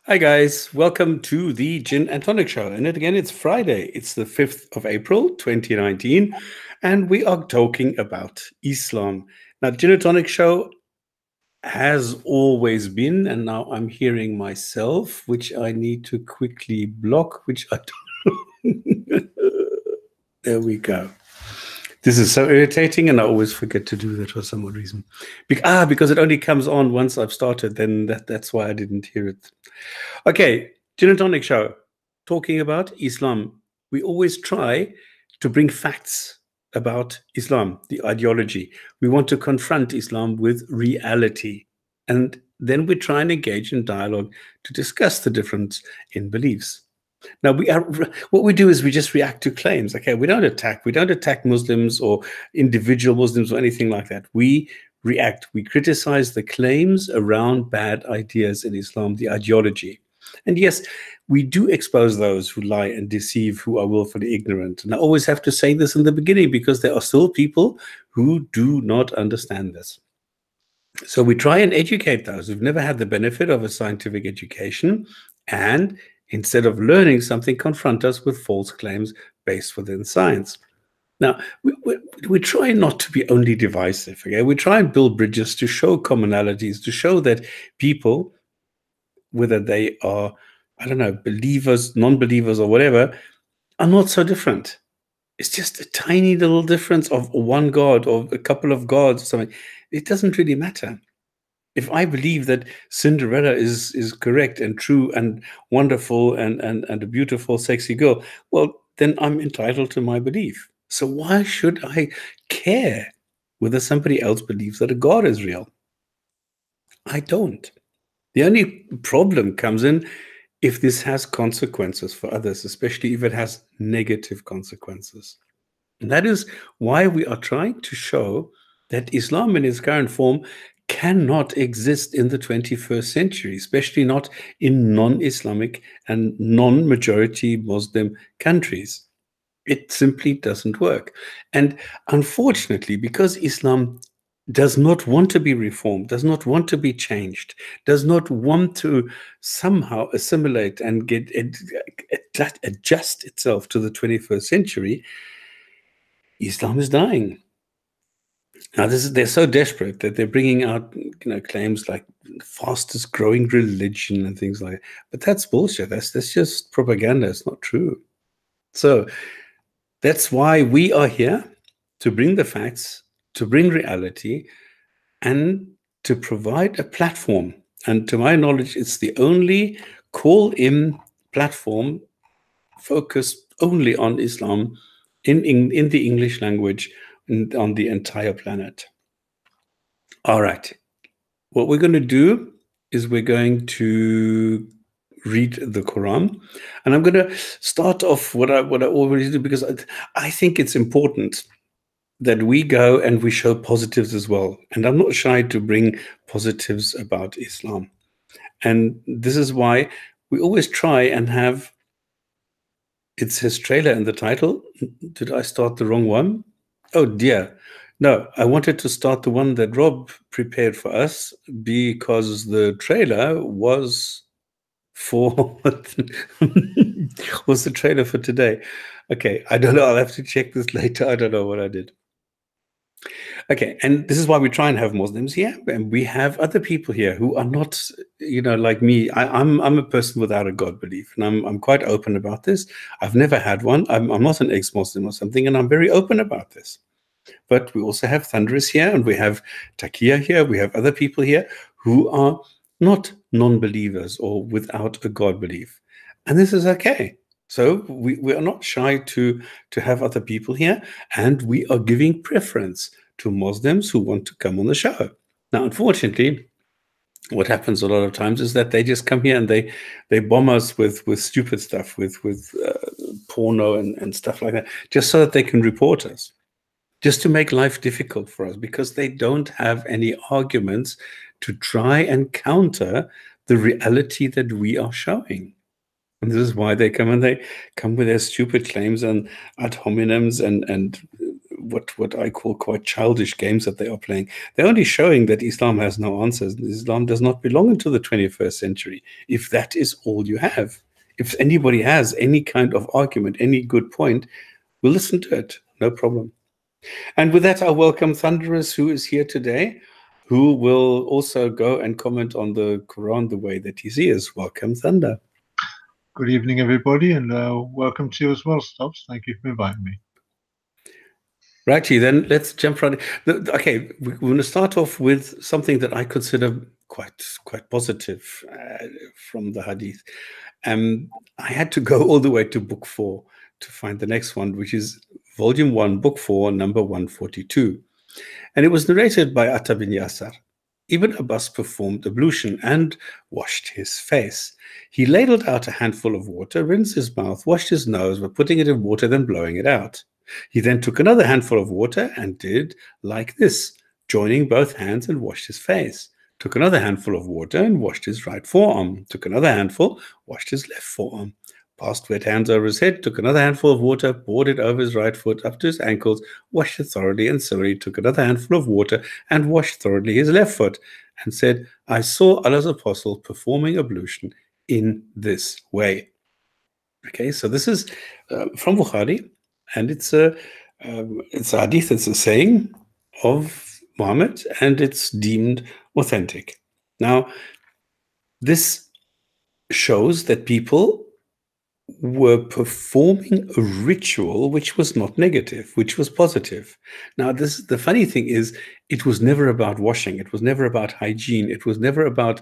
Hi guys, welcome to the Gin and Tonic Show. And again, it's Friday. It's the 5th of April, 2019, and we are talking about Islam. Now, Gin and Tonic Show has always been, and now I'm hearing myself, which I need to quickly block, which I don't. There we go. This is so irritating, and I always forget to do that for some odd reason. Because it only comes on once I've started, then that's why I didn't hear it. Okay, Gin and Tonic Show, talking about Islam. We always try to bring facts about Islam, the ideology. We want to confront Islam with reality. And then we try and engage in dialogue to discuss the difference in beliefs. Now, what we do is we just react to claims. Okay, we don't attack Muslims or individual Muslims or anything like that. We react. We criticize the claims around bad ideas in Islam, the ideology. And yes, we do expose those who lie and deceive, who are willfully ignorant. And I always have to say this in the beginning because there are still people who do not understand this. So we try and educate those who've never had the benefit of a scientific education, and instead of learning something, confront us with false claims based within science. Now, we try not to be only divisive. Okay? We try and build bridges to show commonalities, to show that people, whether they are, I don't know, believers, non-believers, or whatever, are not so different. It's just a tiny little difference of one God or a couple of gods or something. It doesn't really matter. If I believe that Cinderella is correct and true and wonderful and a beautiful, sexy girl, well, then I'm entitled to my belief. So why should I care whether somebody else believes that a God is real? I don't. The only problem comes in if this has consequences for others, especially if it has negative consequences. And that is why we are trying to show that Islam in its current form cannot exist in the 21st century, especially not in non-Islamic and non-majority Muslim countries. It simply doesn't work. And unfortunately, because Islam does not want to be reformed, does not want to be changed, does not want to somehow assimilate and adjust itself to the 21st century, Islam is dying. Now, they're so desperate that they're bringing out, claims like fastest growing religion and things like that. But that's bullshit. That's just propaganda. It's not true. So that's why we are here, to bring the facts, to bring reality, and to provide a platform. And to my knowledge, it's the only call-in platform focused only on Islam in the English language and on the entire planet. All right. What we're going to do is we're going to read the Quran, and I'm going to start off what I always do, because I think it's important that we go and we show positives as well. And I'm not shy to bring positives about Islam. And this is why we always try and have, it says trailer in the title. Did I start the wrong one? Oh dear. No, I wanted to start the one that Rob prepared for us, because the trailer was for was the trailer for today. Okay, I don't know. I'll have to check this later. I don't know what I did. Okay, and this is why we try and have Muslims here, and we have other people here who are not, like me. I'm a person without a God belief, and I'm quite open about this. I've never had one. I'm not an ex-Muslim or something, and I'm very open about this. But we also have Thunderous here, and we have Takia here. We have other people here who are not non-believers or without a God belief, and this is okay. So we are not shy to have other people here, and we are giving preference to Muslims who want to come on the show. Now, unfortunately, what happens a lot of times is that they just come here and they bomb us with stupid stuff, with porno and stuff like that, just so that they can report us, just to make life difficult for us, because they don't have any arguments to try and counter the reality that we are showing. And this is why they come with their stupid claims and ad hominems and what I call quite childish games that they are playing. They're only showing that Islam has no answers. Islam does not belong into the 21st century. If that is all you have, if anybody has any kind of argument, any good point, we'll listen to it. No problem. And with that, I welcome Thunderous, who is here today, who will also go and comment on the Quran the way that he sees. Welcome, Thunder. Good evening, everybody, and welcome to you as well, Stops. Thank you for inviting me. Righty, then let's jump right in. Okay, we're going to start off with something that I consider quite positive from the Hadith. I had to go all the way to Book 4 to find the next one, which is Volume 1, Book 4, number 142. And it was narrated by Atta bin Yasar. Ibn Abbas performed ablution and washed his face. He ladled out a handful of water, rinsed his mouth, washed his nose by putting it in water, then blowing it out. He then took another handful of water and did like this, joining both hands and washed his face. Took another handful of water and washed his right forearm. Took another handful, washed his left forearm. Passed wet hands over his head, took another handful of water, poured it over his right foot up to his ankles, washed it thoroughly, and similarly took another handful of water and washed thoroughly his left foot, and said, I saw Allah's apostle performing ablution in this way. Okay, so this is from Bukhari, and it's a hadith, it's a saying of Muhammad, and it's deemed authentic. Now, this shows that people were performing a ritual which was not negative, which was positive. Now, the funny thing is, it was never about washing. It was never about hygiene. It was never about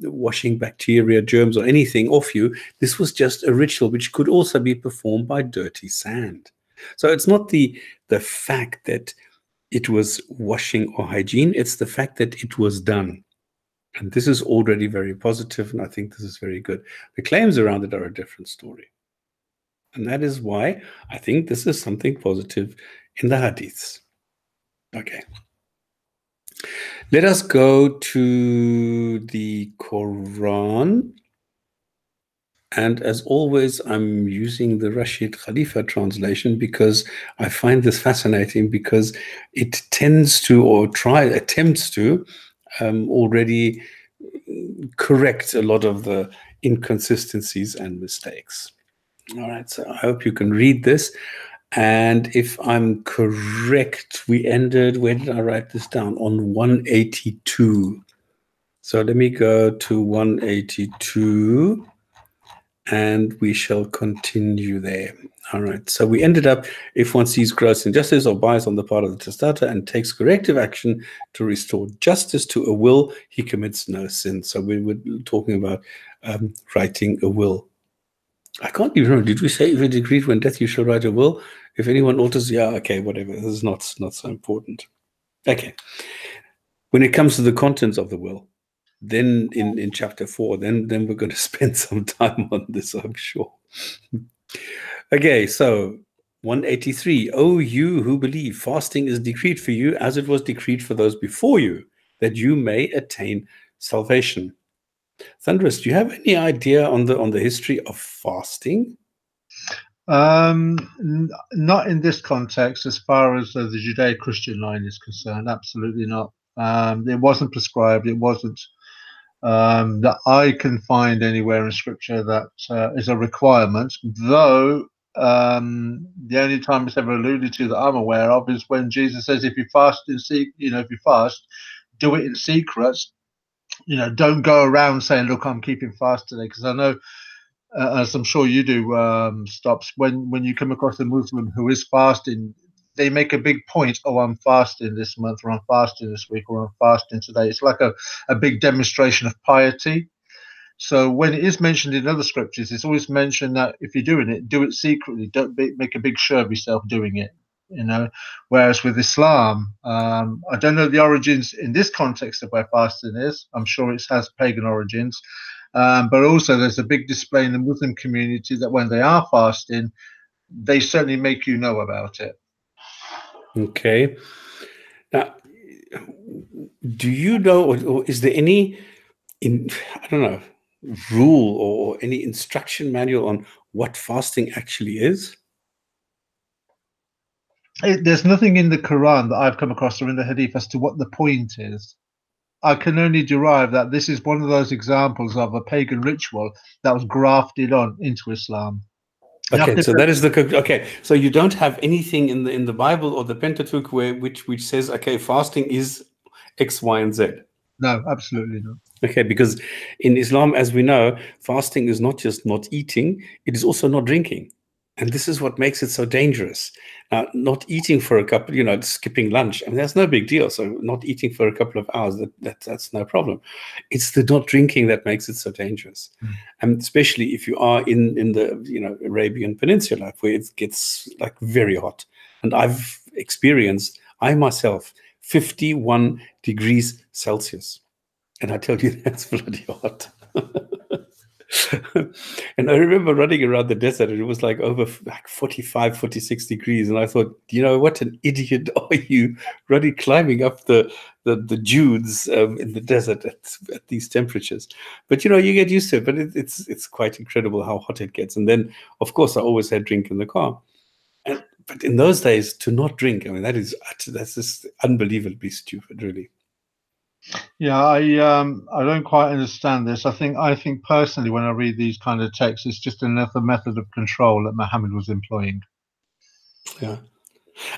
washing bacteria, germs, or anything off you. This was just a ritual which could also be performed by dirty sand. So it's not the fact that it was washing or hygiene. It's the fact that it was done. And this is already very positive, and I think this is very good. The claims around it are a different story. And that is why I think this is something positive in the hadiths. Okay. Let us go to the Quran. And as always, I'm using the Rashid Khalifa translation because I find this fascinating, because it tends to, or attempts to, already correct a lot of the inconsistencies and mistakes. All right, so I hope you can read this. And if I'm correct, we ended, where did I write this down? On 182. So let me go to 182 and we shall continue there. All right, so we ended up, if one sees gross injustice or bias on the part of the testator and takes corrective action to restore justice to a will, he commits no sin. So we were talking about writing a will. I can't even remember, did we say if it agreed when death you shall write a will? If anyone alters, yeah, okay, whatever, this is not so important. Okay, when it comes to the contents of the will, then in chapter 4, then we're going to spend some time on this, I'm sure. Okay, so 183. O you who believe, fasting is decreed for you as it was decreed for those before you, that you may attain salvation. Thunderous, do you have any idea on the history of fasting? Not in this context, as far as the Judeo-Christian line is concerned. Absolutely not. It wasn't prescribed. It wasn't that I can find anywhere in Scripture that is a requirement. Though the only time it's ever alluded to that I'm aware of is when Jesus says, "If you fast if you fast, do it in secret. Don't go around saying, 'Look, I'm keeping fast today,' because I know." As I'm sure you do, Stops, when you come across a Muslim who is fasting, they make a big point, oh, I'm fasting this month, or I'm fasting this week, or I'm fasting today. It's like a big demonstration of piety. So when it is mentioned in other scriptures, it's always mentioned that if you're doing it, do it secretly. Don't make a big show of yourself doing it. Whereas with Islam, I don't know the origins in this context of where fasting is. I'm sure it has pagan origins. But also there's a big display in the Muslim community that when they are fasting, they certainly make you know about it. Okay. Now, do you know, or is there any, I don't know, rule or any instruction manual on what fasting actually is? There's nothing in the Quran that I've come across or in the Hadith as to what the point is. I can only derive that this is one of those examples of a pagan ritual that was grafted on into Islam. You have Okay, to, so that is the okay. So you don't have anything in the Bible or the Pentateuch which says okay, fasting is X, Y, and Z. no, absolutely not. Okay, because in Islam, as we know, fasting is not just not eating; it is also not drinking, and this is what makes it so dangerous. Now, not eating for a couple, skipping lunch, I mean, that's no big deal. So, not eating for a couple of hours, that's no problem. It's the not drinking that makes it so dangerous, Mm. and especially if you are in the Arabian Peninsula, where it gets like very hot. And I've experienced, I myself, 51 degrees Celsius. And I tell you, that's bloody hot. And I remember running around the desert, and it was like over like 45, 46 degrees. And I thought, what an idiot are you running, climbing up the dunes in the desert at these temperatures. But, you get used to it. But it's quite incredible how hot it gets. And then, of course, I always had drink in the car. But in those days, to not drink, I mean, that's just unbelievably stupid, really. Yeah, I don't quite understand this. I think personally, when I read these kind of texts, it's just another method of control that Muhammad was employing. Yeah.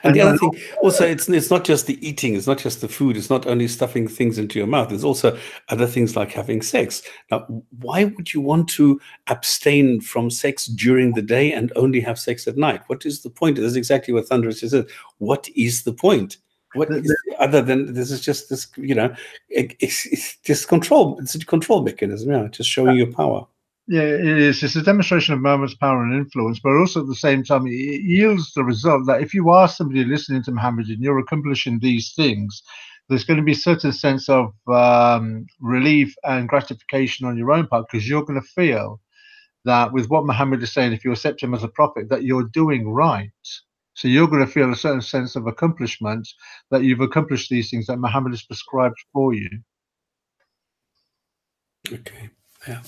And And the other thing, also, it's not just the eating, it's not just the food, it's not only stuffing things into your mouth, there's also other things like having sex. Now, why would you want to abstain from sex during the day and only have sex at night? What is the point? That's exactly what Thunderous says. What is the point? What the, is other than this is just this, it's just control. It's a control mechanism, just showing your power. Yeah, it is. It's a demonstration of Muhammad's power and influence, but also at the same time, it yields the result that if you are somebody listening to Muhammad and you're accomplishing these things, there's going to be a certain sense of relief and gratification on your own part because you're going to feel that with what Muhammad is saying, if you accept him as a prophet, that you're doing right. So you're going to feel a certain sense of accomplishment that you've accomplished these things that Muhammad has prescribed for you. Okay. Yeah.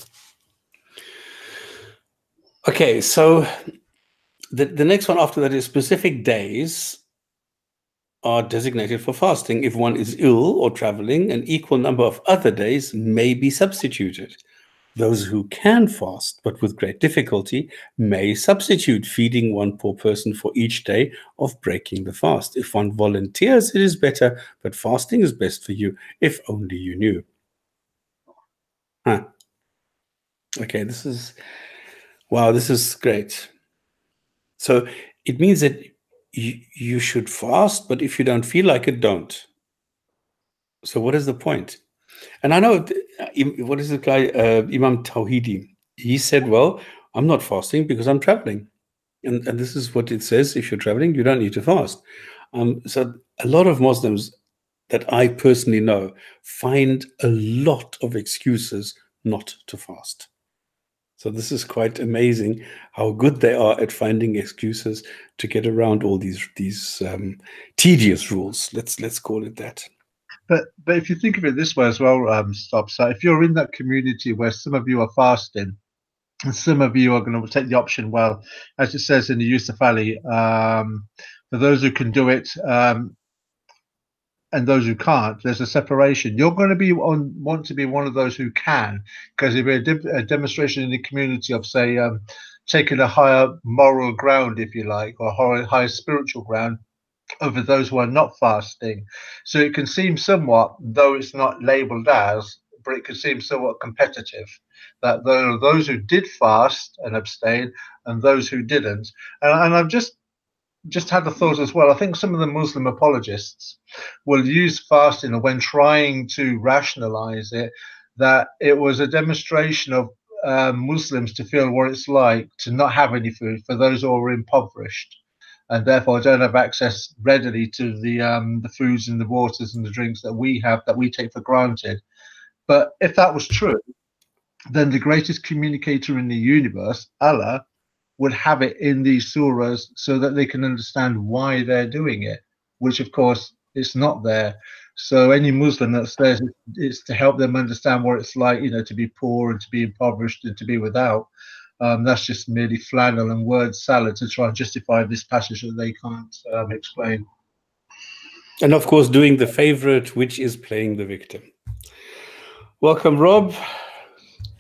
Okay, so the next one after that is specific days are designated for fasting. If one is ill or traveling, an equal number of other days may be substituted. Those who can fast, but with great difficulty, may substitute feeding one poor person for each day of breaking the fast. If one volunteers, it is better, but fasting is best for you, if only you knew. Huh. Okay, wow, this is great. So it means that you should fast, but if you don't feel like it, don't. So what is the point? And I know, what is the guy, Imam Tawhidi? He said, well, I'm not fasting because I'm traveling. And this is what it says. If you're traveling, you don't need to fast. So a lot of Muslims that I personally know find a lot of excuses not to fast. So this is quite amazing how good they are at finding excuses to get around all these tedious rules. Let's call it that. But if you think of it this way as well, Stop. So if you're in that community where some of you are fasting and some of you are going to take the option, well, as it says in the Yusuf Ali, for those who can do it and those who can't, there's a separation. You're going to want to be one of those who can, because it'll be a demonstration in the community of, say, taking a higher moral ground, if you like, or higher spiritual ground over those who are not fasting. So it can seem somewhat, though it's not labeled as, but it can seem somewhat competitive. That there are those who did fast and abstain and those who didn't. And I've just had the thought as well. I think some of the Muslim apologists will use fasting when trying to rationalize it, that it was a demonstration of Muslims to feel what it's like to not have any food for those who are impoverished and therefore don't have access readily to the foods and the waters and the drinks that we have, that we take for granted. But if that was true, then the greatest communicator in the universe, Allah, would have it in these surahs so that they can understand why they're doing it, which of course it's not there. So any Muslim that says it's to help them understand what it's like, to be poor and to be impoverished and to be without, That's just merely flannel and word salad to try and justify this passage that they can't explain. And of course, doing the favorite, which is playing the victim. Welcome, Rob.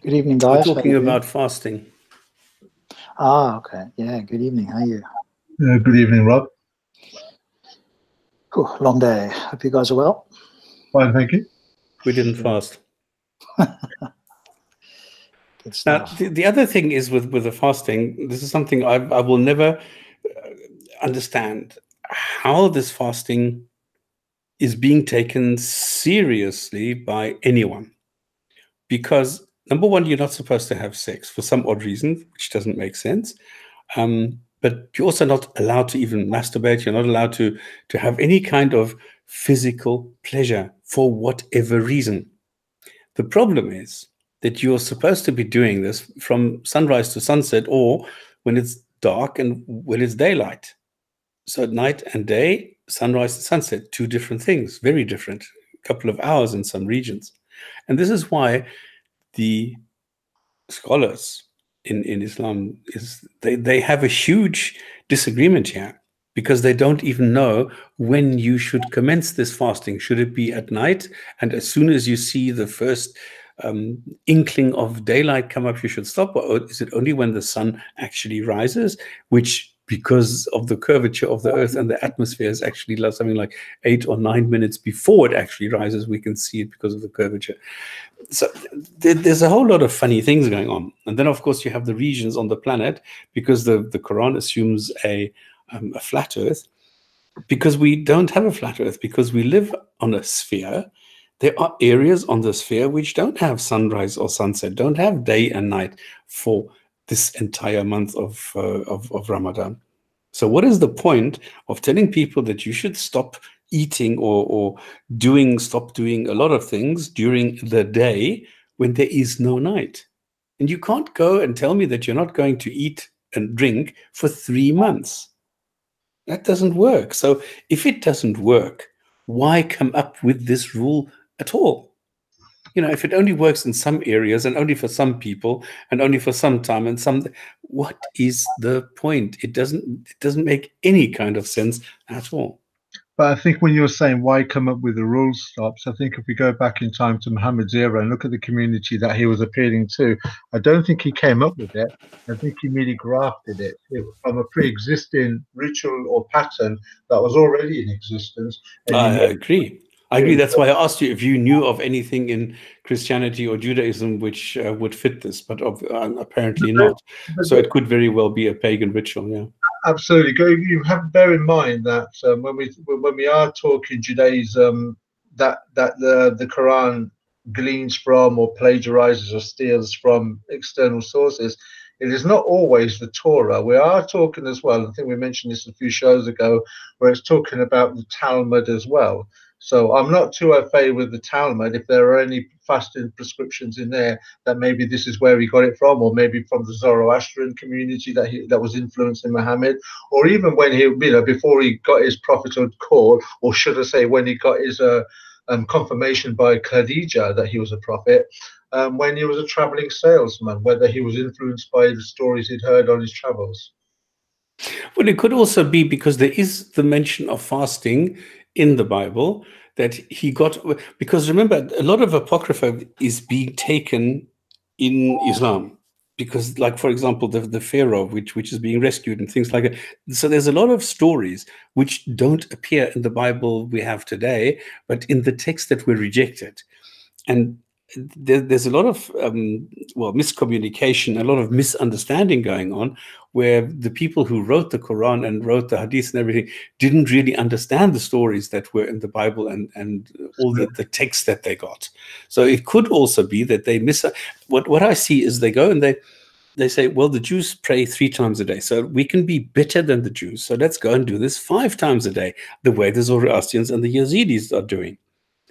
Good evening, We're guys. talking about fasting. Okay. Yeah, good evening. How are you? Good evening, Rob. Ooh, long day. Hope you guys are well. Fine, thank you. We didn't fast. Good Now, stuff. the other thing is with the fasting, this is something I will never understand, how this fasting is being taken seriously by anyone. Because number one, you're not supposed to have sex for some odd reason, which doesn't make sense. But you're also not allowed to even masturbate. You're not allowed to have any kind of physical pleasure for whatever reason. The problem is that you're supposed to be doing this from sunrise to sunset, or when it's dark and when it's daylight. So at night and day, sunrise and sunset, two different things, very different, a couple of hours in some regions. And this is why the scholars in Islam they have a huge disagreement here, because they don't even know when you should commence this fasting. Should it be at night, and as soon as you see the first inkling of daylight come up, you should stop? Or is it only when the sun actually rises, which, because of the curvature of the earth and the atmosphere, is actually something like 8 or 9 minutes before it actually rises? We can see it because of the curvature. So there's a whole lot of funny things going on. And then, of course, you have the regions on the planet, because the Quran assumes a flat earth, because we don't have a flat earth, because we live on a sphere. There are areas on the sphere which don't have sunrise or sunset, don't have day and night for this entire month of Ramadan. So what is the point of telling people that you should stop eating or stop doing a lot of things during the day when there is no night? And you can't go and tell me that you're not going to eat and drink for 3 months. That doesn't work. So if it doesn't work, why come up with this rule at all? You know, if it only works in some areas and only for some people and only for some time and some, what is the point? It doesn't make any kind of sense at all. But I think when you're saying why come up with the rule stops, I think if we go back in time to Muhammad's era and look at the community that he was appealing to, I don't think he came up with it. I think he merely grafted it from a pre-existing ritual or pattern that was already in existence. I agree. I agree. That's why I asked you if you knew of anything in Christianity or Judaism which would fit this, but apparently not. So it could very well be a pagan ritual. Yeah. Absolutely. You have to bear in mind that when we are talking Judaism, that the Quran gleans from or plagiarizes or steals from external sources, it is not always the Torah. We are talking as well, I think we mentioned this a few shows ago, where it's talking about the Talmud as well. So I'm not too au fait with the Talmud. If there are any fasting prescriptions in there, that maybe this is where he got it from, or maybe from the Zoroastrian community that was influencing Muhammad, or even when he, before he got his prophethood call, or should I say, when he got his confirmation by Khadija that he was a prophet, when he was a traveling salesman, whether he was influenced by the stories he'd heard on his travels. Well, it could also be because there is the mention of fasting in the Bible that he got, because remember, a lot of Apocrypha is being taken in Islam, because, like, for example, the Pharaoh, which is being rescued and things like that. So there's a lot of stories which don't appear in the Bible we have today, but in the text that were rejected. And there's a lot of miscommunication, a lot of misunderstanding going on, where the people who wrote the Quran and wrote the Hadith and everything didn't really understand the stories that were in the Bible and all the texts that they got. So it could also be that they miss. What I see is they go and they say, well, the Jews pray 3 times a day, so we can be better than the Jews. So let's go and do this 5 times a day, the way the Zoroastrians and the Yazidis are doing.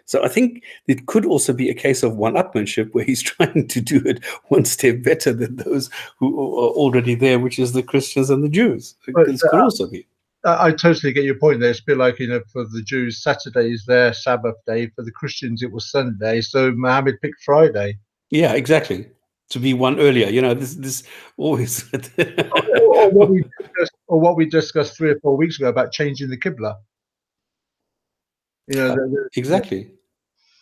So I think it could also be a case of one-upmanship, where he's trying to do it one step better than those who are already there, which is the Christians and the Jews. This could also be. I totally get your point there. It's a bit like, for the Jews, Saturday is their Sabbath day. For the Christians, it was Sunday. So Muhammad picked Friday. Yeah, exactly. to be one earlier. You know, this always. or what we discussed 3 or 4 weeks ago about changing the Qibla. You know, exactly.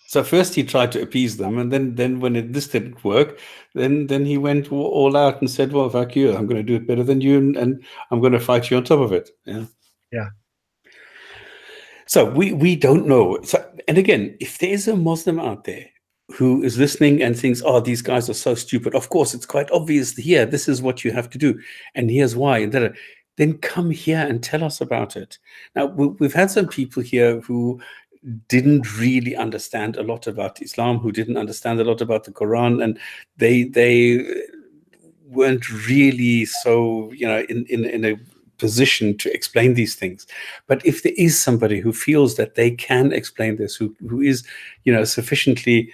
So first he tried to appease them, and then when this didn't work, then he went all out and said, "Well, fuck you! I'm going to do it better than you, and I'm going to fight you on top of it." Yeah. Yeah. So we don't know. So, and again, if there is a Muslim out there who is listening and thinks, "Oh, these guys are so stupid," of course, it's quite obvious here. This is what you have to do, and here's why. And then come here and tell us about it. Now we've had some people here who didn't really understand a lot about Islam, who didn't understand a lot about the Quran, and they weren't really so, you know, in a position to explain these things. But if there is somebody who feels that they can explain this, who is, you know, sufficiently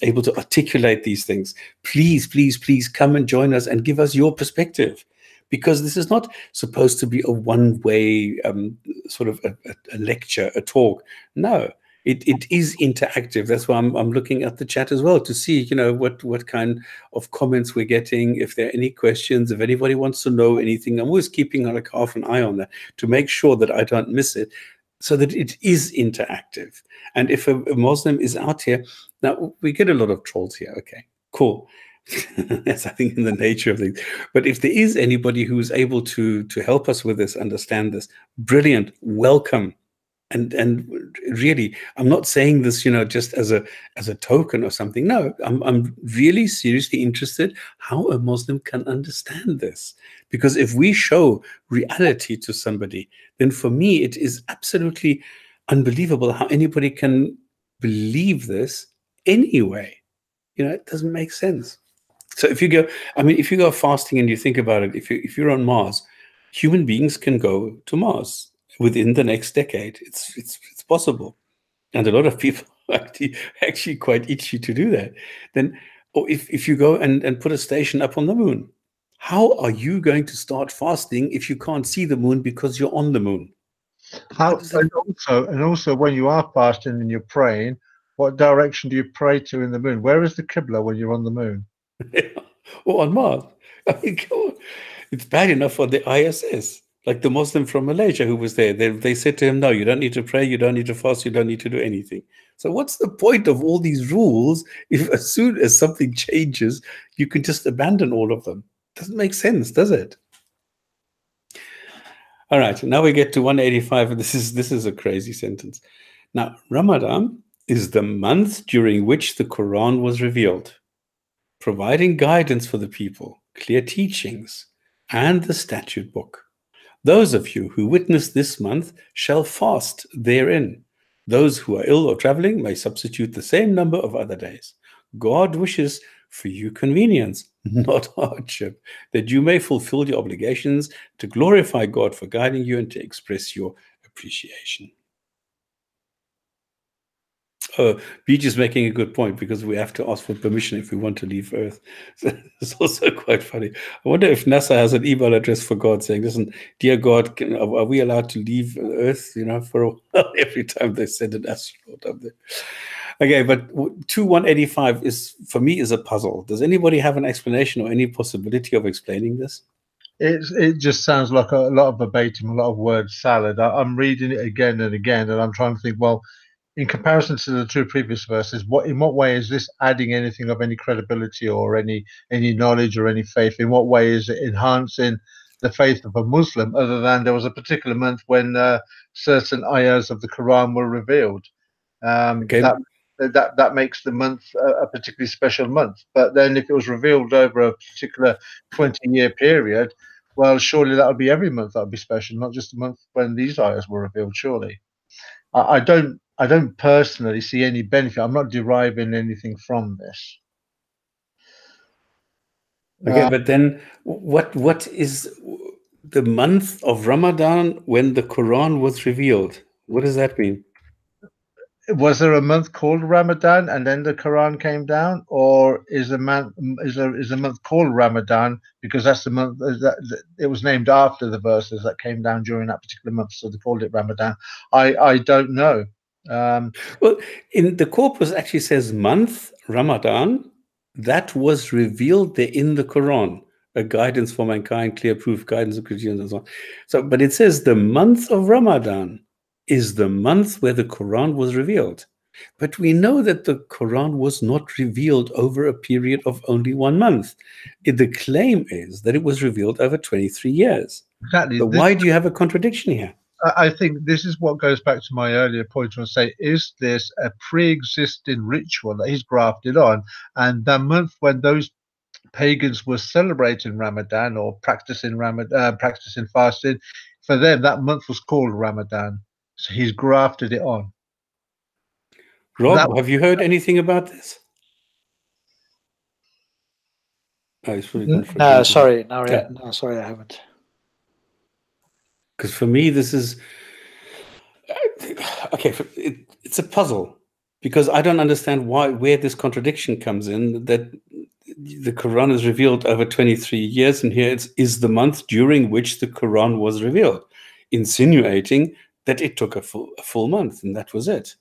able to articulate these things, please come and join us and give us your perspective. Because this is not supposed to be a one-way sort of a lecture, a talk. No, it is interactive. That's why I'm looking at the chat as well to see, you know, what kind of comments we're getting. If there are any questions, if anybody wants to know anything, I'm always keeping like half an eye on that to make sure that I don't miss it, so that it is interactive. And if a Muslim is out here, now we get a lot of trolls here. Okay, cool. That's, I think, in the nature of things. But if there is anybody who is able to help us with this, understand this, brilliant, welcome. And really, I'm not saying this, you know, just as a token or something. No, I'm really seriously interested how a Muslim can understand this. Because if we show reality to somebody, then for me it is absolutely unbelievable how anybody can believe this anyway. You know, it doesn't make sense. So if you go, I mean, if you go fasting and you think about it, if you're on Mars, human beings can go to Mars within the next decade. It's possible, and a lot of people are actually quite itchy to do that. Then, or if you go and put a station up on the moon, how are you going to start fasting if you can't see the moon because you're on the moon? And also when you are fasting and you're praying, what direction do you pray to in the moon? Where is the Qibla when you're on the moon? Or on Mars. I mean, come on. It's bad enough for the ISS. Like the Muslim from Malaysia who was there, they said to him, "No, you don't need to pray, you don't need to fast, you don't need to do anything." So what's the point of all these rules if as soon as something changes, you can just abandon all of them? Doesn't make sense, does it? All right, now we get to 185, and this is a crazy sentence. Now, Ramadan is the month during which the Quran was revealed, providing guidance for the people, clear teachings, and the statute book. Those of you who witness this month shall fast therein. Those who are ill or traveling may substitute the same number of other days. God wishes for you convenience, not hardship, that you may fulfill your obligations, to glorify God for guiding you, and to express your appreciation. Beach is making a good point, because we have to ask for permission if we want to leave Earth. So it's also quite funny. I wonder if NASA has an email address for God saying, "Listen, dear God, are we allowed to leave Earth, you know, for a while?" Every time they send an astronaut up there. Okay, but 185 is, for me, is a puzzle. Does anybody have an explanation or any possibility of explaining this? It just sounds like a lot of verbatim, a lot of word salad. I'm reading it again and again, and I'm trying to think, well, in comparison to the two previous verses, in what way is this adding anything of any credibility or any knowledge or any faith? In what way is it enhancing the faith of a Muslim, other than there was a particular month when certain ayahs of the Quran were revealed? Okay. That makes the month a particularly special month. But then if it was revealed over a particular 20-year period, well, surely that would be every month that would be special, not just the month when these ayahs were revealed, surely. I don't personally see any benefit. I'm not deriving anything from this. Okay, but then what is the month of Ramadan when the Quran was revealed? What does that mean? Was there a month called Ramadan and then the Quran came down, or is a month called Ramadan because that's the month that it was named after the verses that came down during that particular month, so they called it Ramadan? I don't know. Well, in the corpus actually says month Ramadan, That was revealed there in the Quran, a guidance for mankind, clear proof, guidance of Christians, and so on. So, but it says the month of Ramadan is the month where the Quran was revealed. But we know that the Quran was not revealed over a period of only 1 month. The claim is that it was revealed over 23 years. Exactly. So why do you have a contradiction here? I think this is what goes back to my earlier point when I say, is this a pre-existing ritual that he's grafted on? And the month when those pagans were celebrating Ramadan or practicing practicing fasting, for them that month was called Ramadan. So he's grafted it on. Rob, have you heard anything about this? Oh, it's really gone for no, sorry, no, yeah. No, sorry, I haven't. Because for me, this is okay. It's a puzzle because I don't understand where this contradiction comes in. That the Quran is revealed over 23 years, and here is the month during which the Quran was revealed, insinuating that it took a full month, and that was it.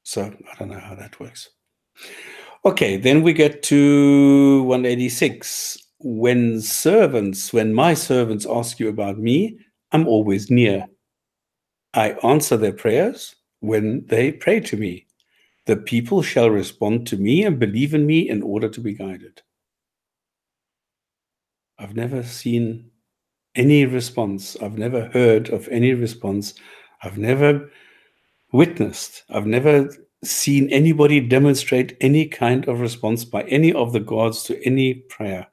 So I don't know how that works. Okay, then we get to 186. When my servants ask you about me, I'm always near. I answer their prayers when they pray to me. The people shall respond to me and believe in me in order to be guided. I've never seen any response. I've never heard of any response. I've never witnessed. I've never seen anybody demonstrate any kind of response by any of the gods to any prayer.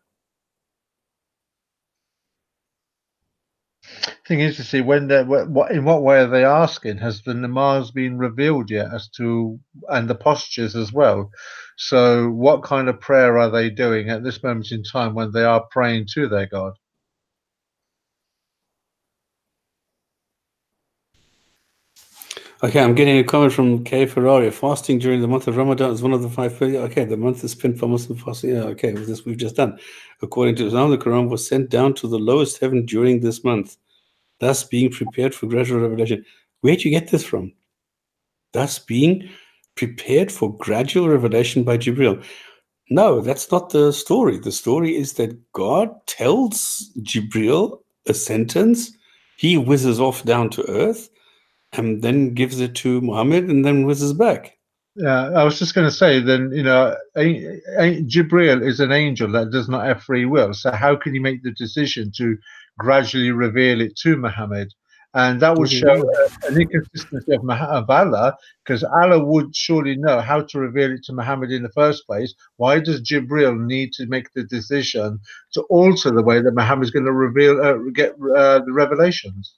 Thing is to see when in what way are they asking? Has the namaz been revealed yet as to, and the postures as well? So what kind of prayer are they doing at this moment in time when they are praying to their God? Okay, I'm getting a comment from K. Ferrari. Fasting during the month of Ramadan is one of the 5 pillars. Okay, the month is spent for Muslim fasting. Yeah, okay, this we've just done. According to Islam, the Quran was sent down to the lowest heaven during this month, thus being prepared for gradual revelation. Where'd you get this from? Thus being prepared for gradual revelation by Jibril. No, that's not the story. The story is that God tells Jibril a sentence, he whizzes off down to earth, and then gives it to Muhammad and then whizzes back. Yeah, I was just going to say then, Jibril is an angel that does not have free will. So how can he make the decision to gradually reveal it to Muhammad? And that would show an inconsistency of Allah, because Allah would surely know how to reveal it to Muhammad in the first place. Why does Jibril need to make the decision to alter the way that Muhammad is going to get the revelations?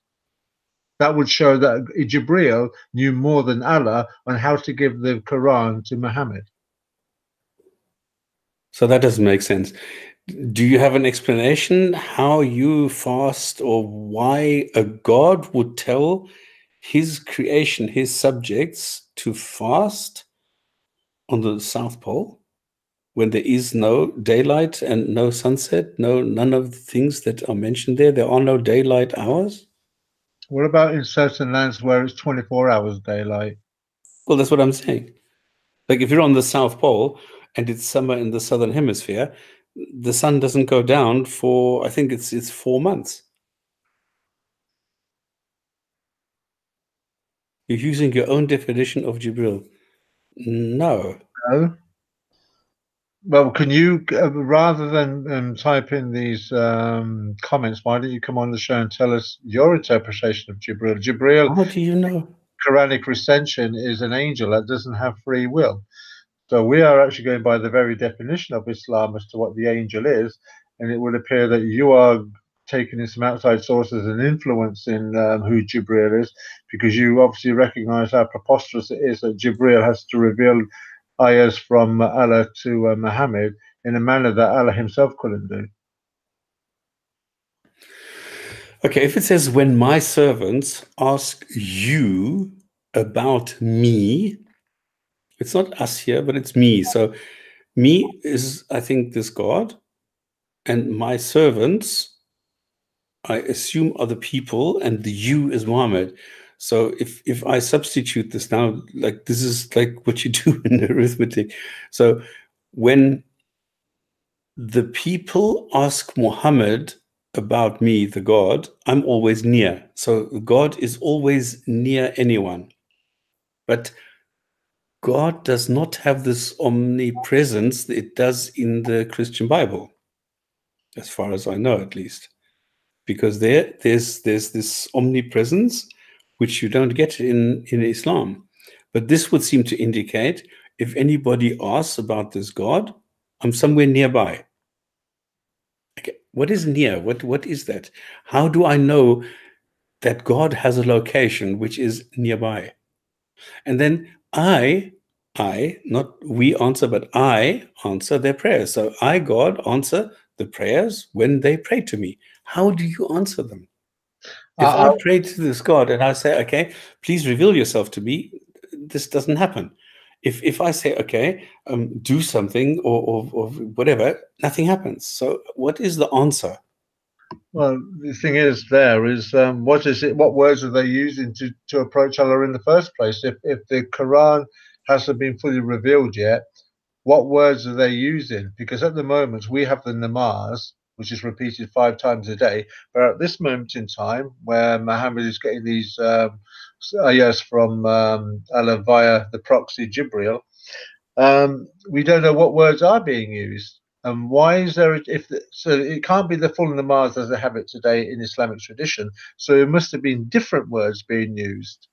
That would show that Jibril knew more than Allah on how to give the Quran to Muhammad. So that doesn't make sense. Do you have an explanation how you fast, or why a God would tell his creation, his subjects, to fast on the South Pole when there is no daylight and no sunset, none of the things that are mentioned there? There are no daylight hours. What about in certain lands where it's 24 hours daylight? Well, that's what I'm saying. Like if you're on the South Pole and it's summer in the Southern Hemisphere, the sun doesn't go down for, I think it's 4 months. You're using your own definition of Jibril. No. No. Well, can you, rather than type in these comments, why don't you come on the show and tell us your interpretation of Jibril? Jibril, how do you know? Quranic recension, is an angel that doesn't have free will. So we are actually going by the very definition of Islam as to what the angel is, and it would appear that you are taking in some outside sources and influencing who Jibril is, because you obviously recognize how preposterous it is that Jibril has to reveal ayahs from Allah to Muhammad in a manner that Allah himself couldn't do. Okay, if it says, when my servants ask you about me, it's not us here, but it's me. So me is, I think, this God, and my servants, I assume, are the people, and the you is Muhammad. So if I substitute this now, like this is like what you do in arithmetic. So when the people ask Muhammad about me, the God, I'm always near. So God is always near anyone. But God does not have this omnipresence it does in the Christian Bible, as far as I know, at least. Because there's this omnipresence which you don't get in Islam. But this would seem to indicate if anybody asks about this God, I'm somewhere nearby. Okay, what is near? What is that? How do I know that God has a location which is nearby? And then not we answer, but I answer their prayers. So I, God, answer the prayers when they pray to me. How do you answer them? If I pray to this God and I say, okay, please reveal yourself to me, this doesn't happen. If I say, okay, do something or whatever, nothing happens. So what is the answer? Well, the thing is, what is it? What words are they using to approach Allah in the first place? If the Quran hasn't been fully revealed yet, what words are they using? Because at the moment we have the namaz, which is repeated 5 times a day, but at this moment in time, where Muhammad is getting these ayahs from Allah via the proxy Jibril, we don't know what words are being used. And why is there? So it can't be the full namaz as they have it today in Islamic tradition. So it must have been different words being used.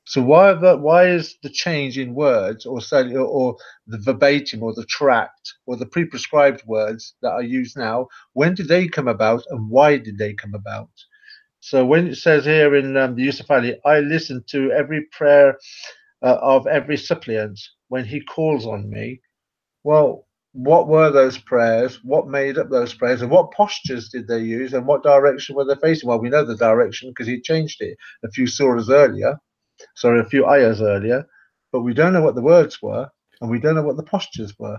So why is the change in words, or the verbatim, or the tract, or the pre-prescribed words that are used now? When did they come about, and why did they come about? So when it says here in the Yusuf Ali, I listen to every prayer of every suppliant when he calls on me. Well, what were those prayers? What made up those prayers? And what postures did they use? And what direction were they facing? Well, we know the direction because he changed it a few ayahs earlier, but we don't know what the words were, and we don't know what the postures were.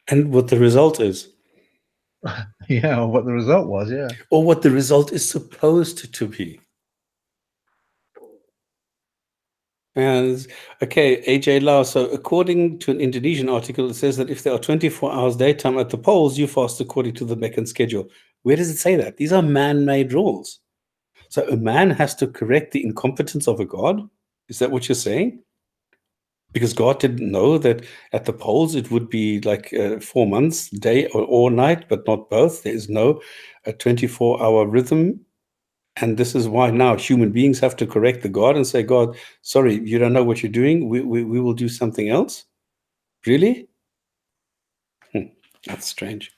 And what the result is. Yeah, or what the result was, yeah. Or what the result is supposed to be. And okay, AJ Lau. So according to an Indonesian article, it says that if there are 24 hours daytime at the poles, you fast according to the Meccan schedule. Where does it say that? These are man-made rules. So a man has to correct the incompetence of a god? Is that what you're saying? Because God didn't know that at the poles it would be like 4 months, day or night, but not both. There is no 24-hour rhythm. And this is why now human beings have to correct the God and say, God, sorry, you don't know what you're doing. We will do something else. Really? That's strange.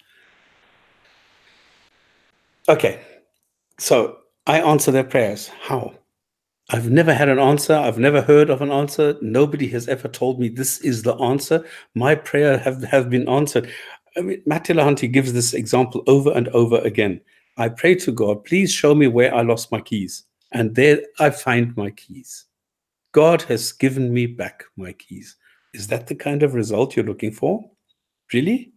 Okay. So I answer their prayers. How? I've never had an answer. I've never heard of an answer. Nobody has ever told me this is the answer. My prayer have been answered. I mean, Matt Tilahanty gives this example over and over again. I pray to God, please show me where I lost my keys. And there I find my keys. God has given me back my keys. Is that the kind of result you're looking for? Really?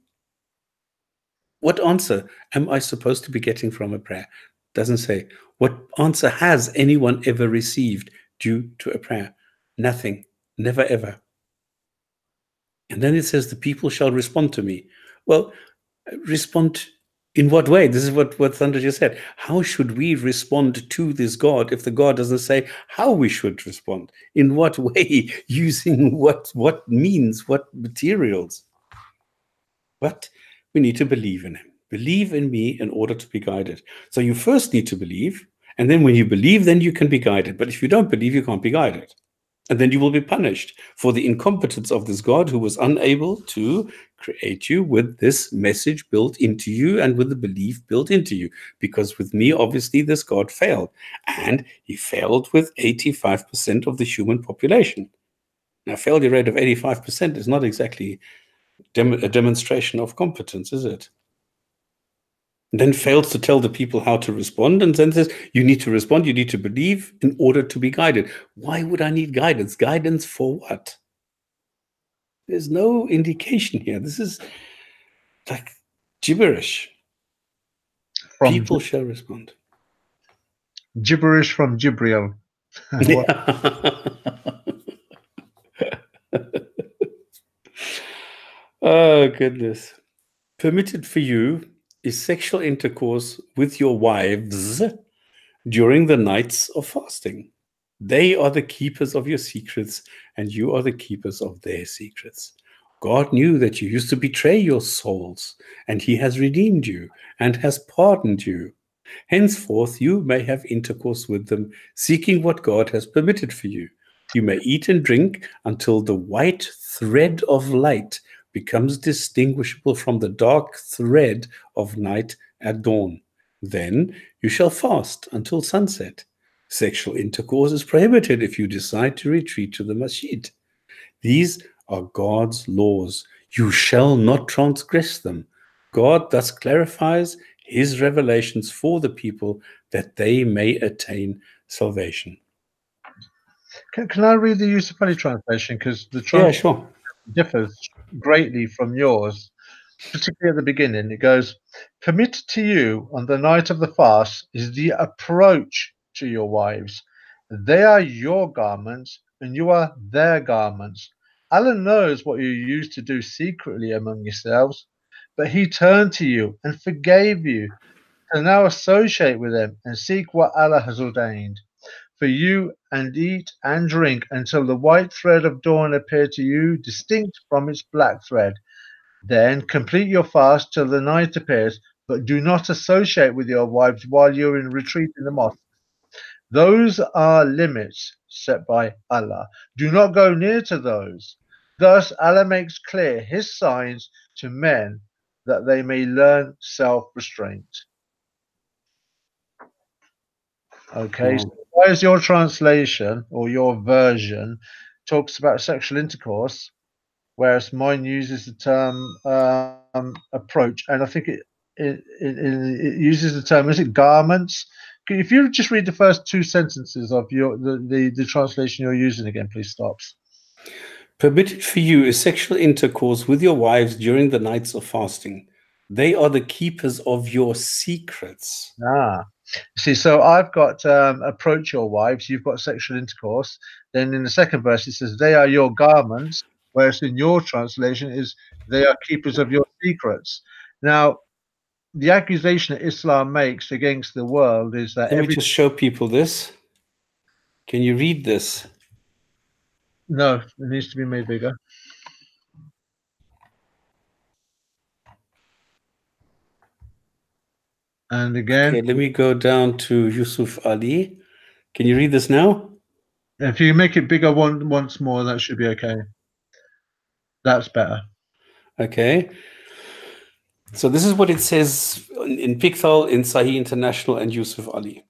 What answer am I supposed to be getting from a prayer? Doesn't say. What answer has anyone ever received due to a prayer? Nothing. Never ever. And then it says the people shall respond to me. Well, respond in what way? This is what Thunder just said. How should we respond to this God if the God doesn't say how we should respond? In what way? Using what means, what materials? But we need to believe in him. Believe in me in order to be guided. So you first need to believe, and then when you believe, then you can be guided. But if you don't believe, you can't be guided. And then you will be punished for the incompetence of this God who was unable to create you with this message built into you and with the belief built into you. Because with me, obviously, this God failed. And he failed with 85% of the human population. Now, failure rate of 85% is not exactly a demonstration of competence, is it? And then fails to tell the people how to respond, and then says, you need to respond, you need to believe in order to be guided. Why would I need guidance? Guidance for what? There's no indication here. This is like gibberish. People shall respond. Gibberish from Jibril. Oh, goodness. Permitted for you is sexual intercourse with your wives during the nights of fasting. They are the keepers of your secrets, and you are the keepers of their secrets. God knew that you used to betray your souls, and he has redeemed you and has pardoned you. Henceforth, you may have intercourse with them, seeking what God has permitted for you. You may eat and drink until the white thread of light becomes distinguishable from the dark thread of night at dawn. Then you shall fast until sunset. Sexual intercourse is prohibited if you decide to retreat to the masjid. These are God's laws. You shall not transgress them. God thus clarifies his revelations for the people that they may attain salvation. Can I read the Yusuf Ali translation? Because the Yeah, translation sure. differs greatly from yours, particularly at the beginning. It goes, permitted to you on the night of the fast is the approach to your wives. They are your garments, and you are their garments. Allah knows what you used to do secretly among yourselves, but he turned to you and forgave you. So now associate with them and seek what Allah has ordained for you, and eat and drink until the white thread of dawn appear to you distinct from its black thread. Then complete your fast till the night appears, but do not associate with your wives while you're in retreat in the mosque. Those are limits set by Allah. Do not go near to those. Thus, Allah makes clear his signs to men that they may learn self-restraint. Okay, so Wow. why is your translation or your version talks about sexual intercourse, whereas mine uses the term approach, and I think it uses the term, is it garments? If you just read the first two sentences of the translation you're using again, please, Stops. Permitted for you is sexual intercourse with your wives during the nights of fasting. They are the keepers of your secrets. Ah, see, so I've got approach your wives, you've got sexual intercourse. Then in the second verse, it says, they are your garments, whereas in your translation is, they are keepers of your secrets. Now, the accusation that Islam makes against the world is that Let me just show people this. Can you read this? No, it needs to be made bigger. And again, Okay, let me go down to Yusuf Ali. Can you read this now? if you make it bigger once more, that should be okay. That's better. Okay. So this is what it says in Pickthall, in Sahih International, and Yusuf Ali.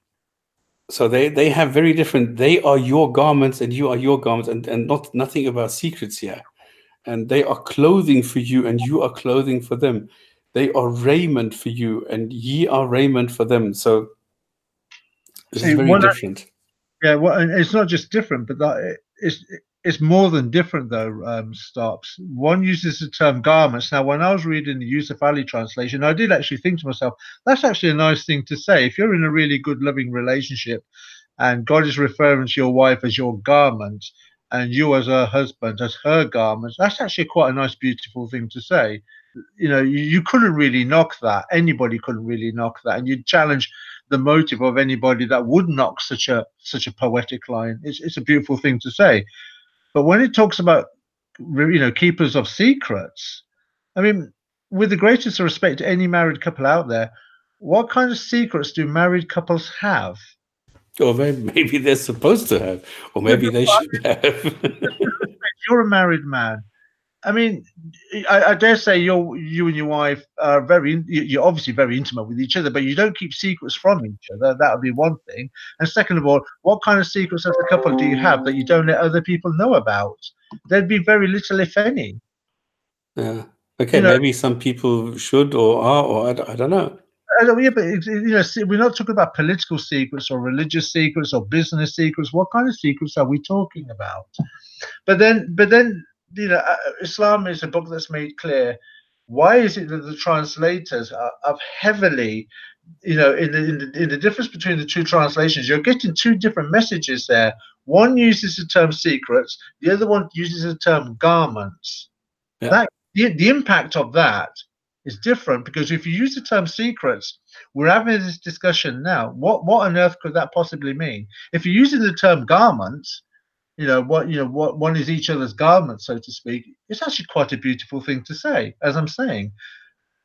So they have very different, they are your garments and you are your garments, and nothing about secrets here. And they are clothing for you and you are clothing for them. They are raiment for you and ye are raiment for them. So this is very different. Yeah, well, and it's not just different, but that it's more than different though. Stops. One uses the term garments. Now, when I was reading the Yusuf Ali translation, I did actually think to myself, that's actually a nice thing to say. If you're in a really good, loving relationship, and God is referring to your wife as your garment, and you as her husband as her garments, that's actually quite a nice, beautiful thing to say. You know, you couldn't really knock that. Anybody couldn't really knock that, and you'd challenge the motive of anybody that would knock such a poetic line. It's a beautiful thing to say. But when it talks about, you know, keepers of secrets, I mean, with the greatest respect to any married couple out there, what kind of secrets do married couples have? Or maybe they're supposed to have, or maybe they should have. You're a married man. I mean, I dare say you and your wife are you're obviously very intimate with each other, but you don't keep secrets from each other. That would be one thing. And second of all, what kind of secrets as a couple do you have that you don't let other people know about? There'd be very little, if any. Yeah. Okay, You know, maybe some people should or are, or I don't know. yeah, but you know, we're not talking about political secrets or religious secrets or business secrets. What kind of secrets are we talking about? But then, you know, Islam is a book that's made clear. Why is it that the translators have heavily you know, in the difference between the two translations, you're getting two different messages there. One uses the term secrets, the other one uses the term garments. Yeah. That the impact of that is different, because if you use the term secrets, we're having this discussion now. What on earth could that possibly mean? If you're using the term garments, what one is each other's garment, so to speak, it's actually quite a beautiful thing to say, as I'm saying.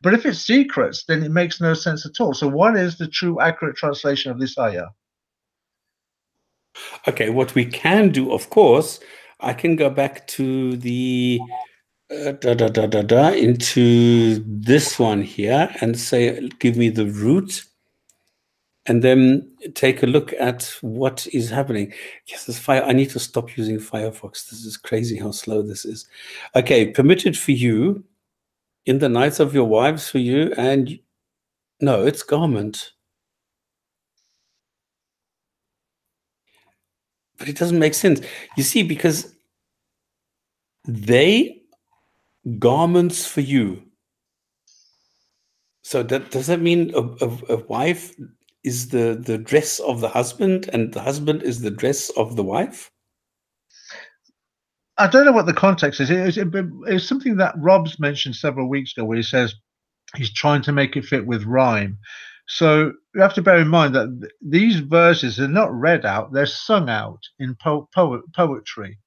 But if it's secrets, then it makes no sense at all. So what is the true accurate translation of this ayah? Okay, what we can do, of course, I can go back to the into this one here and say, give me the root, and then take a look at what is happening. Yes, this fire. I need to stop using Firefox. This is crazy how slow this is. Okay, permitted for you in the nights of your wives for you, and no, it's garment. But it doesn't make sense. You see, because they garments for you. So does that mean a wife is the dress of the husband, and the husband is the dress of the wife? I don't know what the context is. It's something that Rob's mentioned several weeks ago, where he says he's trying to make it fit with rhyme. So you have to bear in mind that these verses are not read out; they're sung out in poetry.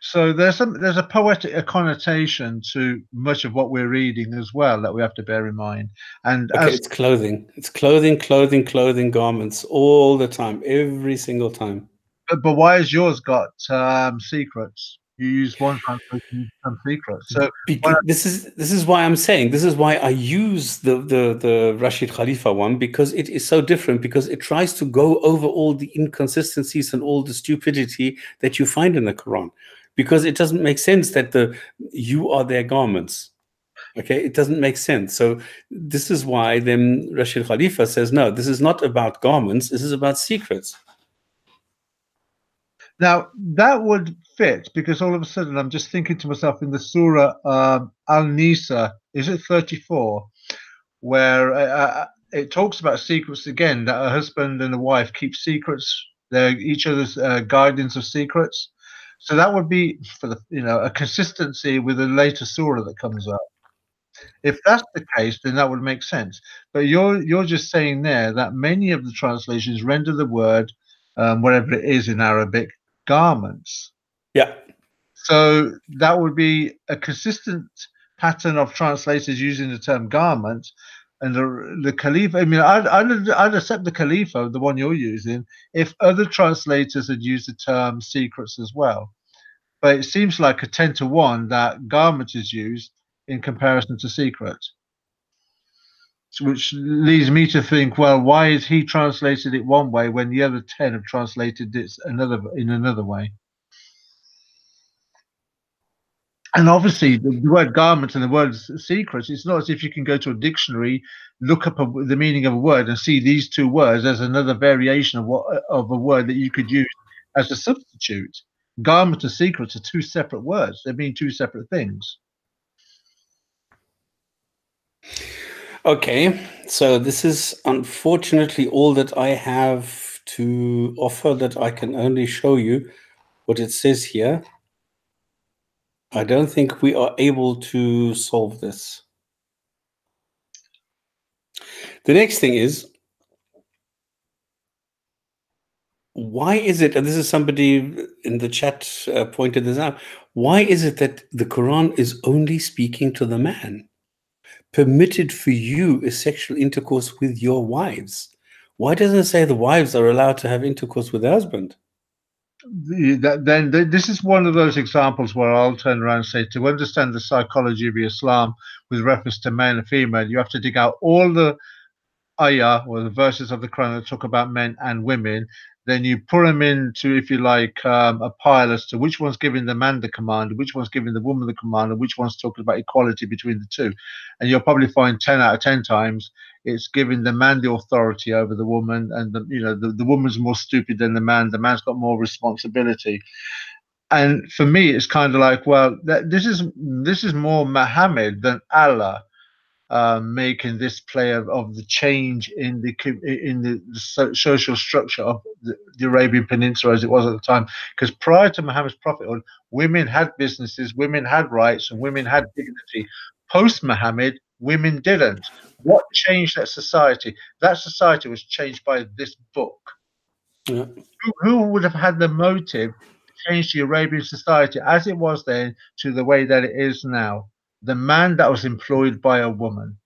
So there's a poetic connotation to much of what we're reading as well that we have to bear in mind. And okay, it's clothing. It's clothing, garments all the time, every single time. but why has yours got secrets? You use one translation, some secrets. So this is why I'm saying, this is why I use the Rashid Khalifa one, because it is so different, because it tries to go over all the inconsistencies and all the stupidity that you find in the Quran, because it doesn't make sense that you are their garments. Okay, it doesn't make sense. So this is why then Rashid Khalifa says, no, this is not about garments, this is about secrets. Now that would fit, because all of a sudden I'm just thinking to myself in the Surah Al-Nisa, is it 34, where it talks about secrets again, that a husband and a wife keep secrets, they're each other's guardians of secrets. So that would be for a consistency with a later surah that comes up. If that's the case, then that would make sense. But you're just saying there that many of the translations render the word, whatever it is in Arabic, garments. Yeah. So that would be a consistent pattern of translators using the term garment. And the Khalifa, I mean, I'd accept the Khalifa, the one you're using, if other translators had used the term secrets as well. But it seems like a 10-to-1 that garment is used in comparison to secret, which leads me to think, well, why is he translated it one way when the other 10 have translated it in another way? And obviously, the word garment and the word secret, it's not as if you can go to a dictionary, look up the meaning of a word, and see these two words as another variation of a word that you could use as a substitute. Garment and secret are two separate words. They mean two separate things. Okay, so this is unfortunately all that I have to offer, that I can only show you what it says here. I don't think we are able to solve this. The next thing is, why is it, and this is somebody in the chat pointed this out, why is it that the Quran is only speaking to the man? Permitted for you is sexual intercourse with your wives. Why doesn't it say the wives are allowed to have intercourse with their husband? This is one of those examples where I'll turn around and say, to understand the psychology of Islam with reference to male and female, you have to dig out all the ayah or the verses of the Quran that talk about men and women. Then you put them into, if you like, a pile as to which one's giving the man the command, which one's giving the woman the command, and which one's talking about equality between the two. And you'll probably find 10 out of 10 times it's giving the man the authority over the woman, and the woman's more stupid than the man. The man's got more responsibility. And for me, it's kind of like, well, this is more Muhammad than Allah. making this play of the change in the social structure of the Arabian Peninsula as it was at the time. Because prior to Muhammad's prophethood, women had businesses, women had rights, and women had dignity. Post Muhammad, women didn't. What changed that society? That society was changed by this book. Yeah. Who would have had the motive to change the Arabian society as it was then to the way that it is now? The man that was employed by a woman,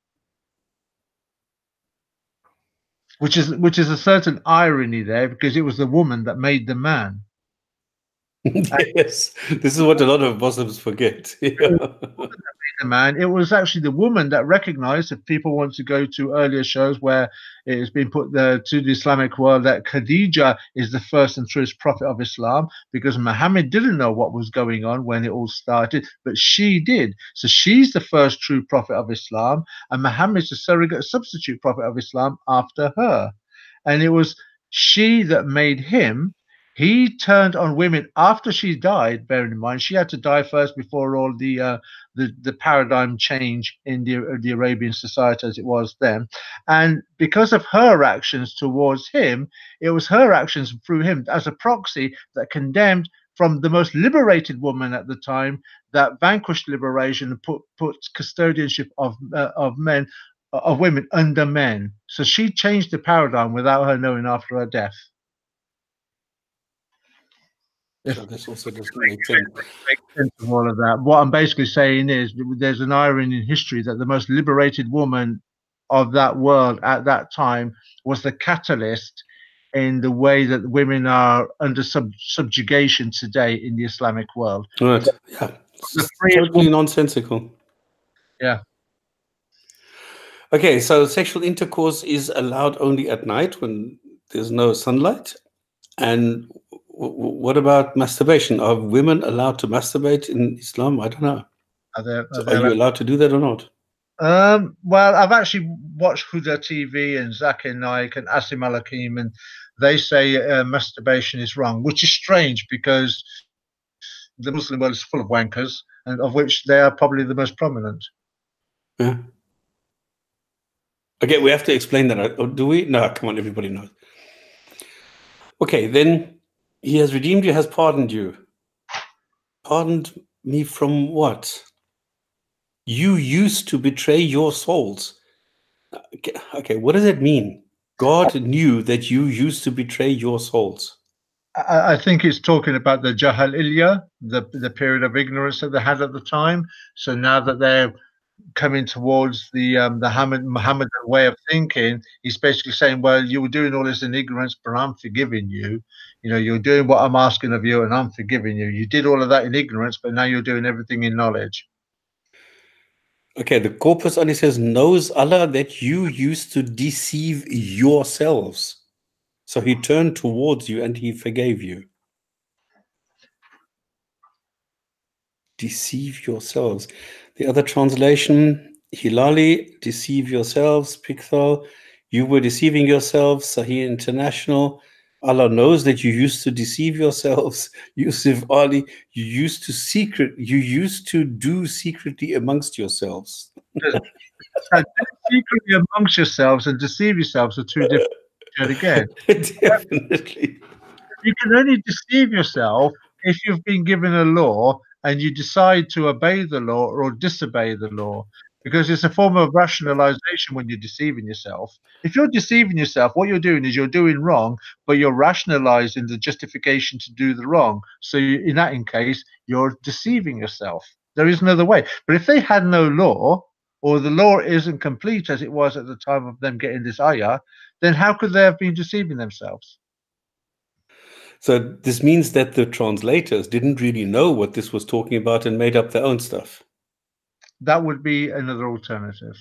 which is a certain irony there, because it was the woman that made the man. Yes, this is what a lot of Muslims forget. Yeah. The man, it was actually the woman that recognized, if people want to go to earlier shows where it has been put there to the Islamic world, that Khadija is the first and truest prophet of Islam, because Muhammad didn't know what was going on when it all started, but she did. So she's the first true prophet of Islam, and Muhammad's the surrogate substitute prophet of Islam after her. And it was she that made him. He turned on women after she died. Bearing in mind, she had to die first before all the paradigm change in the Arabian society as it was then. And because of her actions towards him, it was her actions through him as a proxy that condemned from the most liberated woman at the time, that vanquished liberation and put custodianship of men, of women under men. So she changed the without her knowing after her death. So this also doesn't make sense. Make sense of all of that. What I'm basically saying is there's an irony in history that the most liberated woman of that world at that time was the catalyst in the way that women are under subjugation today in the Islamic world. Right. So, yeah. It's totally nonsensical. Yeah. Okay, so sexual intercourse is allowed only at night when there's no sunlight. And what about masturbation? Are women allowed to masturbate in Islam? I don't know. Are you allowed to do that or not? Well, I've actually watched Huda TV and Zakir Naik and Asim Al-Hakim, and they say masturbation is wrong, which is strange because the Muslim world is full of wankers, and of which they are probably the most prominent. Yeah. Okay, we have to explain that. Or do we? No, come on, everybody knows. Okay, then he has redeemed you, has pardoned you. Pardoned me from what? You used to betray your souls. Okay, what does that mean? God knew that you used to betray your souls. I think it's talking about the Jahiliyah, the period of ignorance that they had at the time. So now that they're coming towards the Muhammadan way of thinking, he's basically saying, well, you were doing all this in ignorance, but I'm forgiving you. You know, you're doing what I'm asking of you, and I'm forgiving you. You did all of that in ignorance, but now you're doing everything in knowledge. Okay, the corpus only says, knows Allah that you used to deceive yourselves. So he turned towards you and he forgave you. Deceive yourselves. The other translation, Hilali, deceive yourselves. Pikthal, you were deceiving yourselves. Sahih International, Allah knows that you used to deceive yourselves. Yusuf Ali, you used to do secretly amongst yourselves. Secretly amongst yourselves and deceive yourselves are two different things again. Definitely. You can only deceive yourself if you've been given a law and you decide to obey the law or disobey the law, because it's a form of rationalization when you're deceiving yourself. If you're deceiving yourself, what you're doing is you're doing wrong, but you're rationalizing the justification to do the wrong. So in that case, you're deceiving yourself. There is no other way. But if they had no law, or the law isn't complete as it was at the time of them getting this ayah, then how could they have been deceiving themselves? So this means that the translators didn't really know what this was talking about and made up their own stuff. That would be another alternative.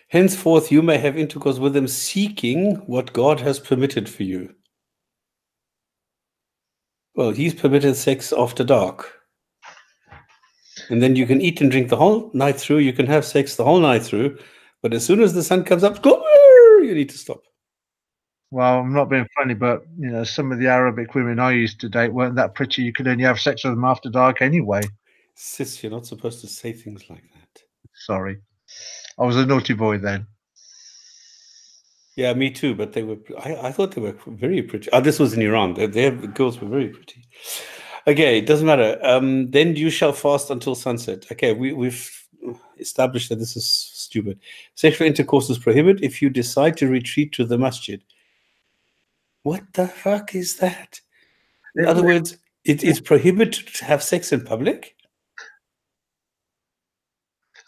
Henceforth, you may have intercourse with them, seeking what God has permitted for you. Well, he's permitted sex after dark. And then you can eat and drink the whole night through. You can have sex the whole night through. But as soon as the sun comes up, you need to stop. Well, I'm not being funny, but you know, some of the Arabic women I used to date weren't that pretty. You could only have sex with them after dark anyway. Sis, you're not supposed to say things like that. Sorry, I was a naughty boy then. Yeah, me too. But they were. I thought they were very pretty. Oh, this was in Iran. Their girls were very pretty. Okay, it doesn't matter. Then you shall fast until sunset. Okay, we've established that this is stupid. Sexual intercourse is prohibited if you decide to retreat to the masjid. What the fuck is that? In other words, it is prohibited to have sex in public?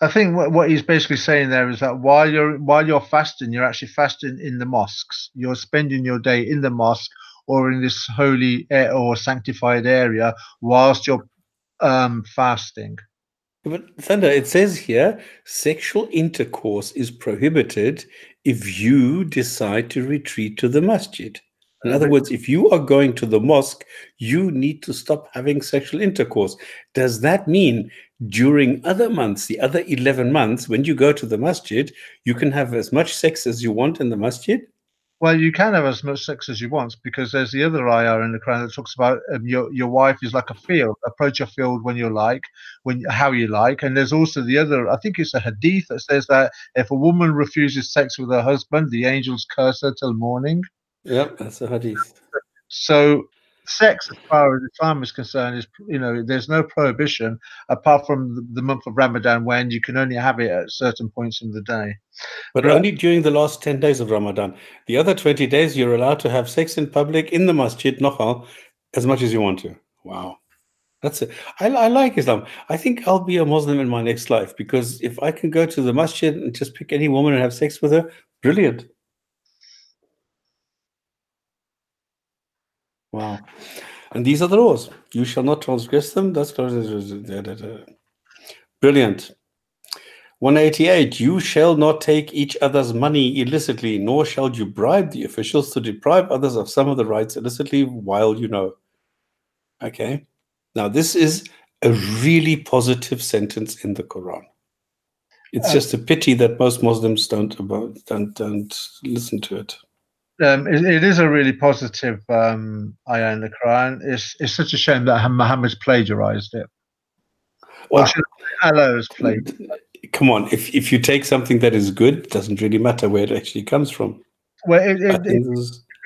I think what he's basically saying there is that while you're fasting, you're actually fasting in the mosques. You're spending your day in the mosque or in this holy or sanctified area whilst you're fasting. But Thunder, it says here, sexual intercourse is prohibited if you decide to retreat to the masjid. In other words, if you are going to the mosque, you need to stop having sexual intercourse. Does that mean during other months, the other 11 months, when you go to the masjid, you can have as much sex as you want in the masjid? Well, you can have as much sex as you want because there's the other ayah in the Quran that talks about your wife is like a field. Approach your field when you like, how you like. And there's also the other. I think it's a hadith that says that if a woman refuses sex with her husband, the angels curse her till morning. Yep, that's a hadith. So sex, as far as Islam is concerned, is there's no prohibition apart from the month of Ramadan when you can only have it at certain points in the day. But only during the last 10 days of Ramadan. The other 20 days, you're allowed to have sex in public in the masjid, nohal, as much as you want to. Wow. That's it. I like Islam. I think I'll be a Muslim in my next life because if I can go to the masjid and just pick any woman and have sex with her, brilliant. Wow. And these are the laws. You shall not transgress them. That's brilliant. 188, you shall not take each other's money illicitly, nor shall you bribe the officials to deprive others of some of the rights illicitly while you know. Okay. Now, this is a really positive sentence in the Quran. It's just a pity that most Muslims don't listen to it. It is a really positive ayah in the Quran. It's such a shame that Muhammad's plagiarized it. Well, Allah has plagiarized. Come on, if you take something that is good, it doesn't really matter where it actually comes from. Well, if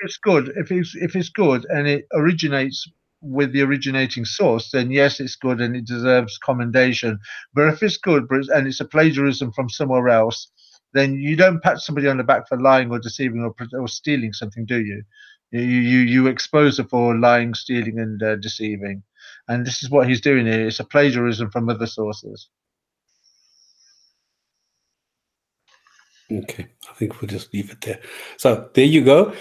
it's good, if it's good and it originates with the originating source, then yes, it's good and it deserves commendation. But if it's good and it's a plagiarism from somewhere else, then you don't pat somebody on the back for lying or deceiving or stealing something, do you? You expose her for lying, stealing, and deceiving. And this is what he's doing here. It's a plagiarism from other sources. Okay, I think we'll just leave it there. So there you go.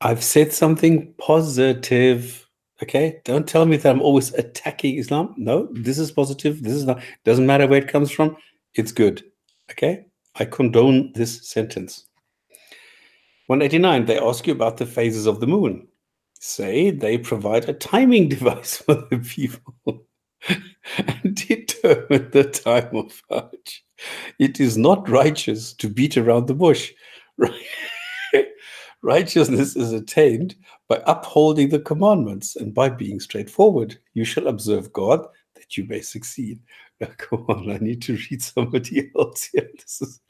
I've said something positive. Okay, don't tell me that I'm always attacking Islam. No, this is positive. This is not. Doesn't matter where it comes from. It's good. Okay, I condone this sentence. 189. They ask you about the phases of the moon. Say they provide a timing device for the people and determine the time of Hajj. It is not righteous to beat around the bush. Righteousness is attained by upholding the commandments and by being straightforward. You shall observe God that you may succeed. Now, come on, I need to read somebody else here. This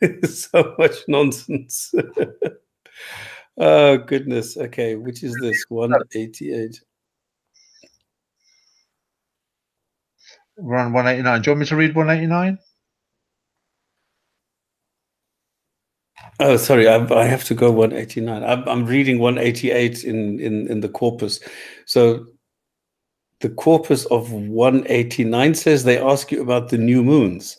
is so much nonsense. Oh, goodness. Okay, which is this? 188. We're on 189. Do you want me to read 189? Oh, sorry, I have to go 189. I'm reading 188 in the corpus. So the corpus of 189 says they ask you about the new moons.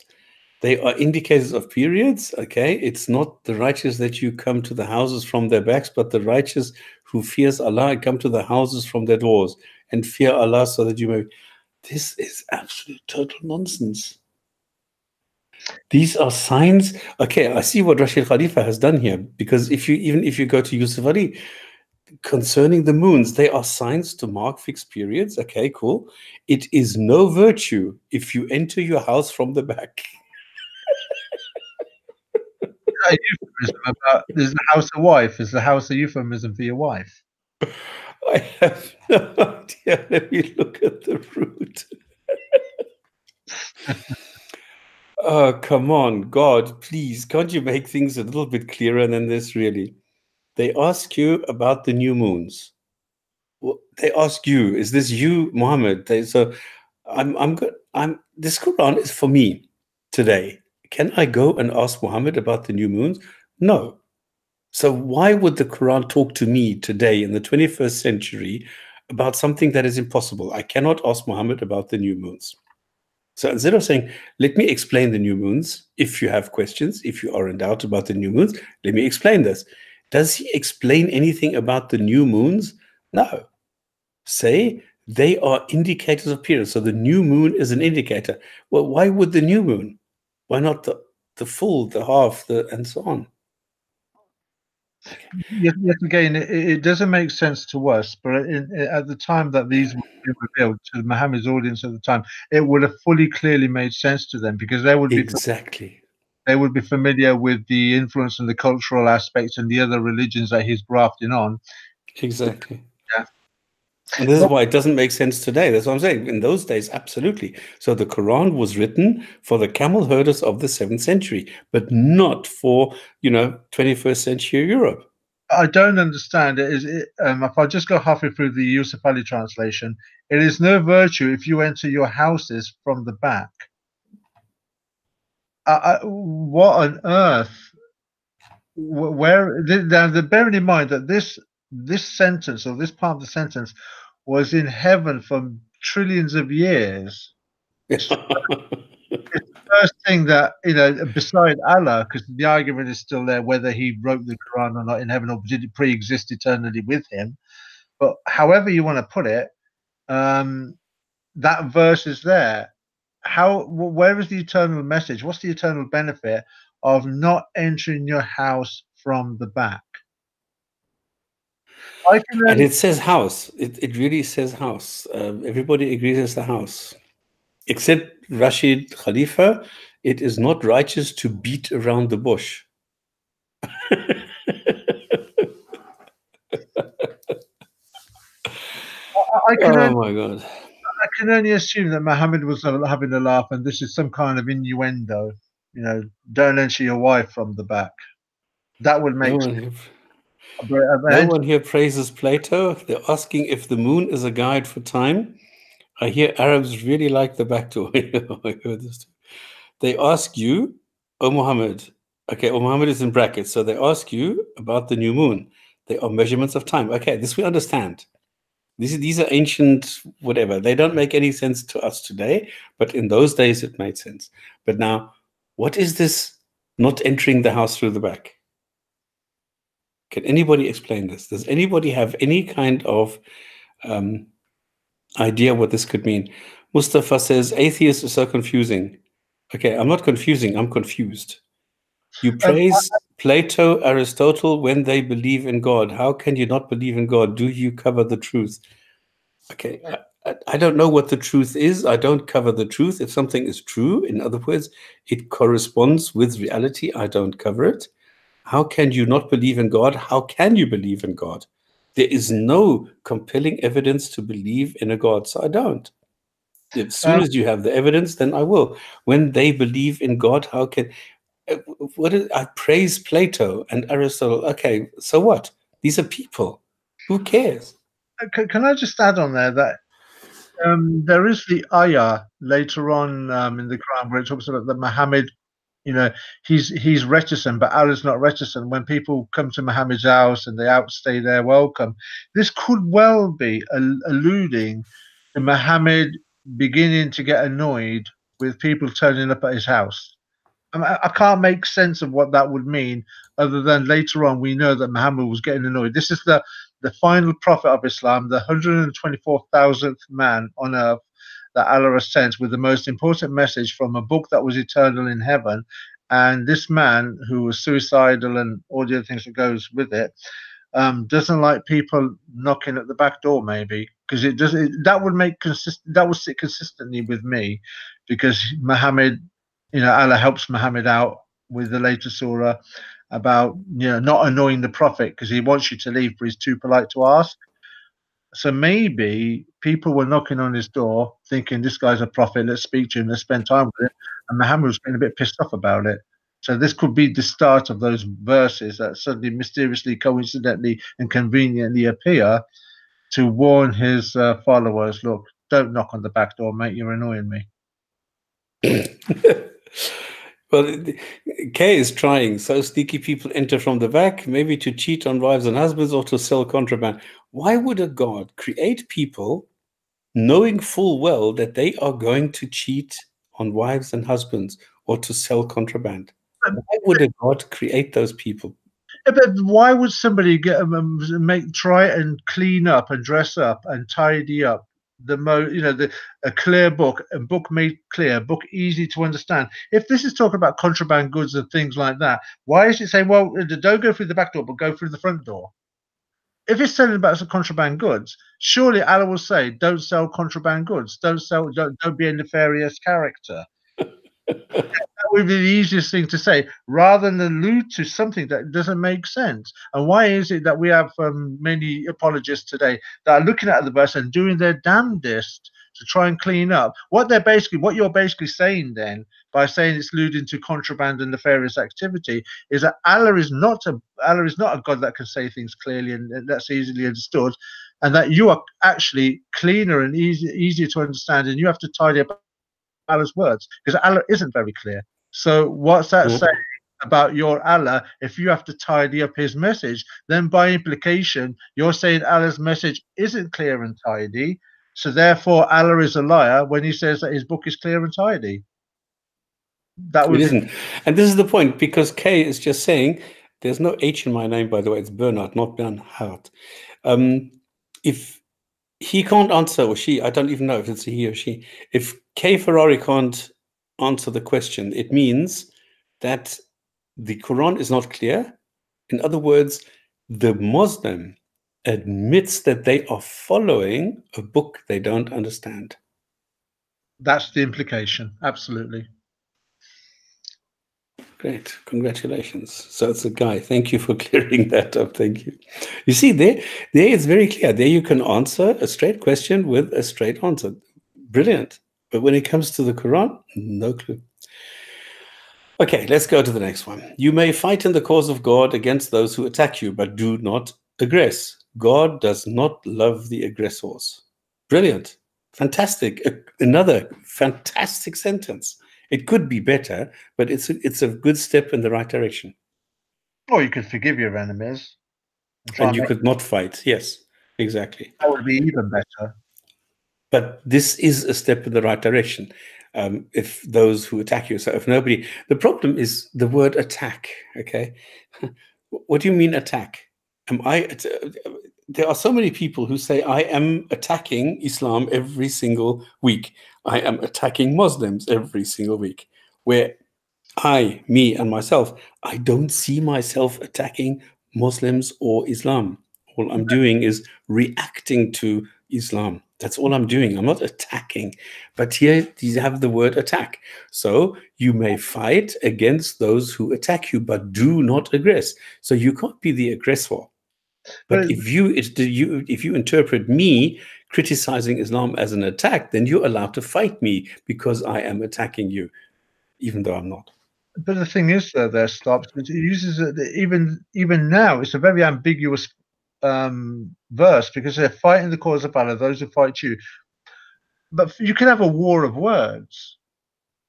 They are indicators of periods, okay? It's not the righteous that you come to the houses from their backs, but the righteous who fears Allah come to the houses from their doors and fear Allah so that you may... This is absolute total nonsense. These are signs. Okay, I see what Rashid Khalifa has done here, because even if you go to Yusuf Ali, concerning the moons, they are signs to mark fixed periods. Okay, cool. It is no virtue if you enter your house from the back. A euphemism about is the house a wife? Is the house a euphemism for your wife? I have no idea. Let me look at the root. Oh, come on, God, please, can't you make things a little bit clearer than this, really? They ask you about the new moons. They ask you, is this you, Muhammad? So I'm good. This Quran is for me today. Can I go and ask Muhammad about the new moons? No. So why would the Quran talk to me today in the 21st century about something that is impossible? I cannot ask Muhammad about the new moons. So instead of saying, let me explain the new moons, if you have questions, if you are in doubt about the new moons, let me explain this. Does he explain anything about the new moons? No. Say they are indicators of periods. So the new moon is an indicator. Well, why would the new moon? Why not the full, the half, and so on? Yet again, it doesn't make sense to us, but at the time that these were being revealed to Muhammad's audience at the time, it would have fully clearly made sense to them, because they would be Exactly. they would be familiar with the influence and the cultural aspects and the other religions that he's grafting on. Exactly. Yeah. And this is why it doesn't make sense today. That's what I'm saying. In those days, absolutely. So the Quran was written for the camel herders of the 7th century, but not for, 21st century Europe. I don't understand it. If I just go halfway through the Yusuf Ali translation, it is no virtue if you enter your houses from the back. What on earth? Where? Now, bearing in mind that this sentence, or this part of the sentence, was in heaven for trillions of years. It's the first thing that, beside Allah, because the argument is still there whether he wrote the Quran or not in heaven, or did it pre-exist eternally with him. But however you want to put it, that verse is there. Where is the eternal message? What's the eternal benefit of not entering your house from the back? And it says house. It really says house. Everybody agrees it's the house. Except Rashid Khalifa, it is not righteous to beat around the bush. Oh my God. I can only assume that Muhammad was having a laugh, and this is some kind of innuendo. Don't enter your wife from the back. That would make sense. No one here praises Plato. They're asking if the moon is a guide for time. I hear Arabs really like the back door. I heard this too. They ask you, oh Muhammad. Okay, oh Muhammad is in brackets. So they ask you about the new moon. They are measurements of time. Okay, this we understand. These are ancient, whatever. They don't make any sense to us today, but in those days it made sense. But now, what is this not entering the house through the back? Can anybody explain this? Does anybody have any kind of idea what this could mean? Mustafa says, atheists are so confusing. Okay, I'm not confusing, I'm confused. You praise Plato, Aristotle when they believe in God. How can you not believe in God? Do you cover the truth? Okay, I don't know what the truth is. I don't cover the truth. If something is true, in other words, it corresponds with reality, I don't cover it. How can you not believe in God? How can you believe in God? There is no compelling evidence to believe in a God, so I don't. As soon as you have the evidence, then I will. When they believe in God, how can... I praise Plato and Aristotle. Okay, so what? These are people. Who cares? Can I just add on there that there is the ayah later on in the Quran where it talks about that Muhammad, he's reticent, but Allah's not reticent. When people come to Muhammad's house and they outstay their welcome, this could well be alluding to Muhammad beginning to get annoyed with people turning up at his house. I can't make sense of what that would mean, other than later on we know that Muhammad was getting annoyed. This is the final prophet of Islam, the 124,000th man on earth that Allah has sent with the most important message from a book that was eternal in heaven. And this man, who was suicidal and all the other things that goes with it, doesn't like people knocking at the back door, maybe, because that would sit consistently with me, because Muhammad, Allah helps Muhammad out with the later surah about not annoying the prophet, because he wants you to leave, but he's too polite to ask. So maybe people were knocking on his door thinking this guy's a prophet, let's speak to him, let's spend time with him. And Muhammad was getting a bit pissed off about it. So this could be the start of those verses that suddenly, mysteriously, coincidentally, and conveniently appear to warn his followers, look, don't knock on the back door, mate, you're annoying me. Well, Kay is trying. So sneaky people enter from the back, maybe to cheat on wives and husbands or to sell contraband. Why would a God create people knowing full well that they are going to cheat on wives and husbands or to sell contraband? Why would a God create those people? But why would somebody try and clean up and dress up and tidy up a clear book, a book made clear, book easy to understand? If this is talking about contraband goods and things like that, why is it saying, well, don't go through the back door, but go through the front door? If it's telling about some contraband goods, surely Allah will say, don't sell contraband goods, don't be a nefarious character. That would be the easiest thing to say, rather than allude to something that doesn't make sense. And why is it that we have many apologists today that are looking at the verse and doing their damnedest to try and clean up what you're basically saying then by saying it's alluding to contraband and nefarious activity is that Allah is not a God that can say things clearly and that's easily understood, and that you are actually cleaner and easier to understand, and you have to tidy up Allah's words because Allah isn't very clear. So what's that saying about your Allah? If you have to tidy up his message, then by implication you're saying Allah's message isn't clear and tidy, so therefore Allah is a liar when he says that his book is clear and tidy. That would isn't. And this is the point, because Kay is just saying, there's no H in my name, by the way, it's Bernard, not Bernhard. If he can't answer, or she, I don't even know if it's a he or she, if Kay Ferrari can't answer the question, it means that the Quran is not clear. In other words, the Muslim admits that they are following a book they don't understand. That's the implication, absolutely. Great, congratulations. So it's a guy. Thank you for clearing that up. Thank you. You see, there it's very clear. There you can answer a straight question with a straight answer. Brilliant. But when it comes to the Quran, no clue. Okay, let's go to the next one. You may fight in the cause of God against those who attack you, but do not aggress. God does not love the aggressors. Brilliant. Fantastic. Another fantastic sentence. It could be better, but it's a good step in the right direction. Or you could forgive your enemies. And you could not fight. Yes, exactly. That would be even better. But this is a step in the right direction. If those who attack you, so if nobody, the problem is the word attack. Okay, what do you mean attack? There are so many people who say I am attacking Islam every single week. I am attacking Muslims every single week. Where me and myself, I don't see myself attacking Muslims or Islam. All I'm doing is reacting to Islam. That's all I'm doing. I'm not attacking. But here you have the word attack. So you may fight against those who attack you, but do not aggress. So you can't be the aggressor. But if you interpret me criticizing Islam as an attack, then you're allowed to fight me because I am attacking you, even though I'm not. But the thing is, there stops. It uses even now. It's a very ambiguous verse because they're fighting the cause of Allah, those who fight you. But you can have a war of words,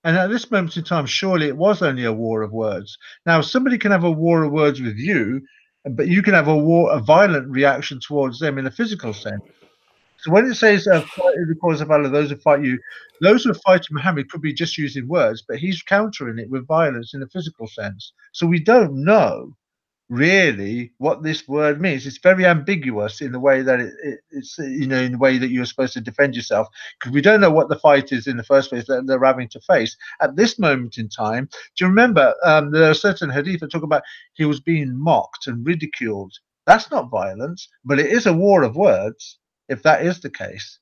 and at this moment in time, surely it was only a war of words. Now, somebody can have a war of words with you, but you can have a violent reaction towards them in a physical sense. So when it says fighting the cause of Allah, those who fight you, those who are fighting Muhammad could be just using words, but he's countering it with violence in a physical sense. So we don't know really what this word means. It's very ambiguous in the way that it's in the way that you're supposed to defend yourself, because we don't know what the fight is in the first place that they're having to face at this moment in time. Do you remember there are certain hadith that talk about he was being mocked and ridiculed? That's not violence, but it is a war of words if that is the case.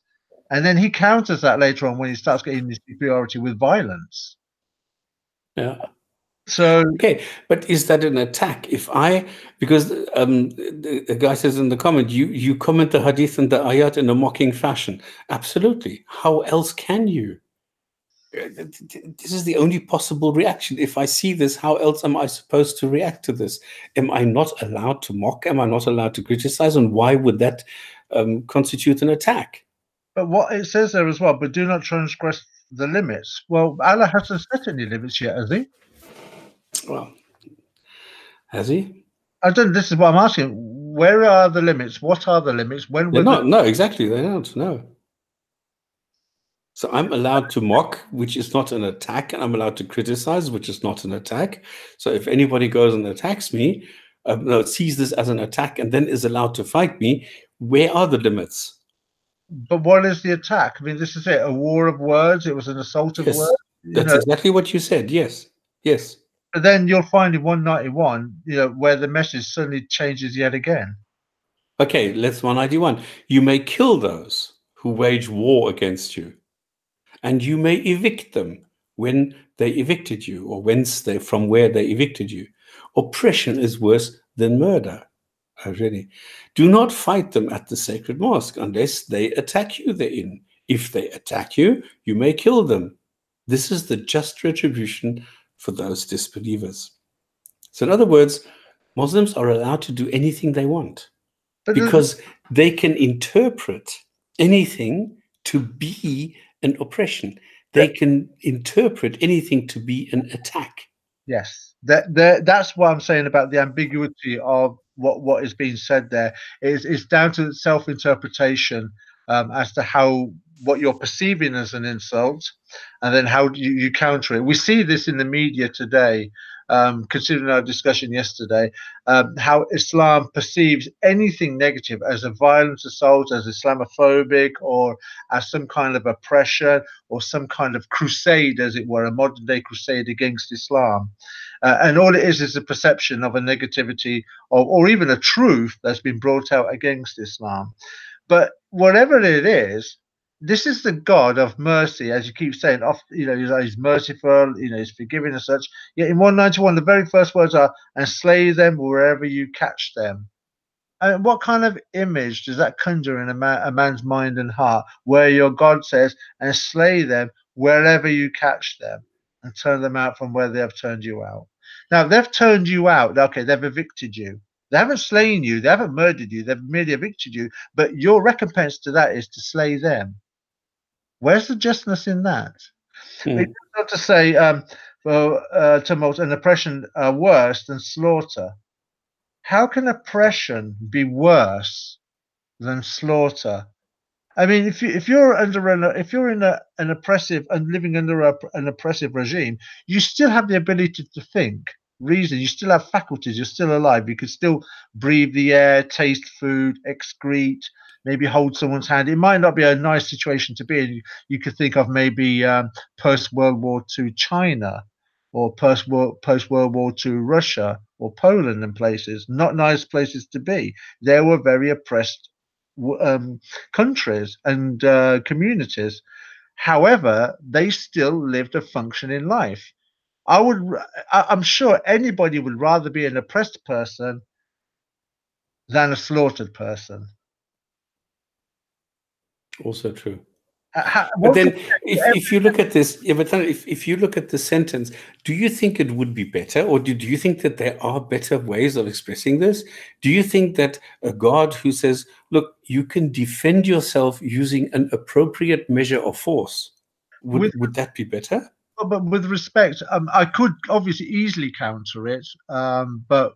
And then he counters that later on when he starts getting his superiority with violence. Yeah. So, Okay, but is that an attack? Because the guy says in the comment, you comment the hadith and the ayat in a mocking fashion. Absolutely. How else can you? This is the only possible reaction. If I see this, how else am I supposed to react to this? Am I not allowed to mock? Am I not allowed to criticize? And why would that constitute an attack? but what it says there as well, but do not transgress the limits. Well, Allah hasn't set any limits yet, has he? Well, has he? I don't. This is what I'm asking. Where are the limits? What are the limits? When They're will not. No, exactly. They don't. No. So I'm allowed to mock, which is not an attack, and I'm allowed to criticize, which is not an attack. So if anybody goes and attacks me, no, sees this as an attack and then is allowed to fight me, where are the limits? But what is the attack? I mean, this is it. A war of words. It was an assault of Yes, words. that's exactly what you said. Yes, yes. But then you'll find in 191, where the message suddenly changes yet again. Okay, let's 191. You may kill those who wage war against you, and you may evict them when they evicted you, or from where they evicted you. Oppression is worse than murder. Oh, really? Do not fight them at the sacred mosque unless they attack you therein. If they attack you, you may kill them. This is the just retribution for those disbelievers. So in other words, Muslims are allowed to do anything they want because they can interpret anything to be an oppression. They can interpret anything to be an attack. Yes, that's what I'm saying about the ambiguity of what is being said there. It's down to self-interpretation as to what you're perceiving as an insult, and then how you counter it. We see this in the media today, considering our discussion yesterday, how Islam perceives anything negative as a violent assault, as Islamophobic, or as some kind of oppression, or some kind of crusade, as it were, a modern day crusade against Islam. And all it is a perception of a negativity or even a truth that's been brought out against Islam. But whatever it is, this is the God of mercy, as you keep saying. He's merciful, he's forgiving and such. Yet in 191, the very first words are, "And slay them wherever you catch them." And what kind of image does that conjure in a man's mind and heart, where your God says, "And slay them wherever you catch them, and turn them out from where they have turned you out"? Now, they've turned you out. Okay, they've evicted you. They haven't slain you. They haven't murdered you. They've merely evicted you. But your recompense to that is to slay them. Where's the justness in that? It's not to say tumult and oppression are worse than slaughter. How can oppression be worse than slaughter? I mean, if you're in an oppressive and living under an oppressive regime, you still have the ability to think, reason. You still have faculties. You're still alive. You can still breathe the air, taste food, excrete, maybe hold someone's hand. It might not be a nice situation to be in. You could think of maybe post World War II China, or post World War II Russia or Poland and places. Not nice places to be. They were very oppressed countries and communities. However, they still lived a functioning life. I'm sure anybody would rather be an oppressed person than a slaughtered person. Also true. But then, if you look at this, if you look at the sentence, do you think it would be better, or do you think that there are better ways of expressing this? Do you think that a God who says, "Look, you can defend yourself using an appropriate measure of force," would that be better? But with respect, I could obviously easily counter it, but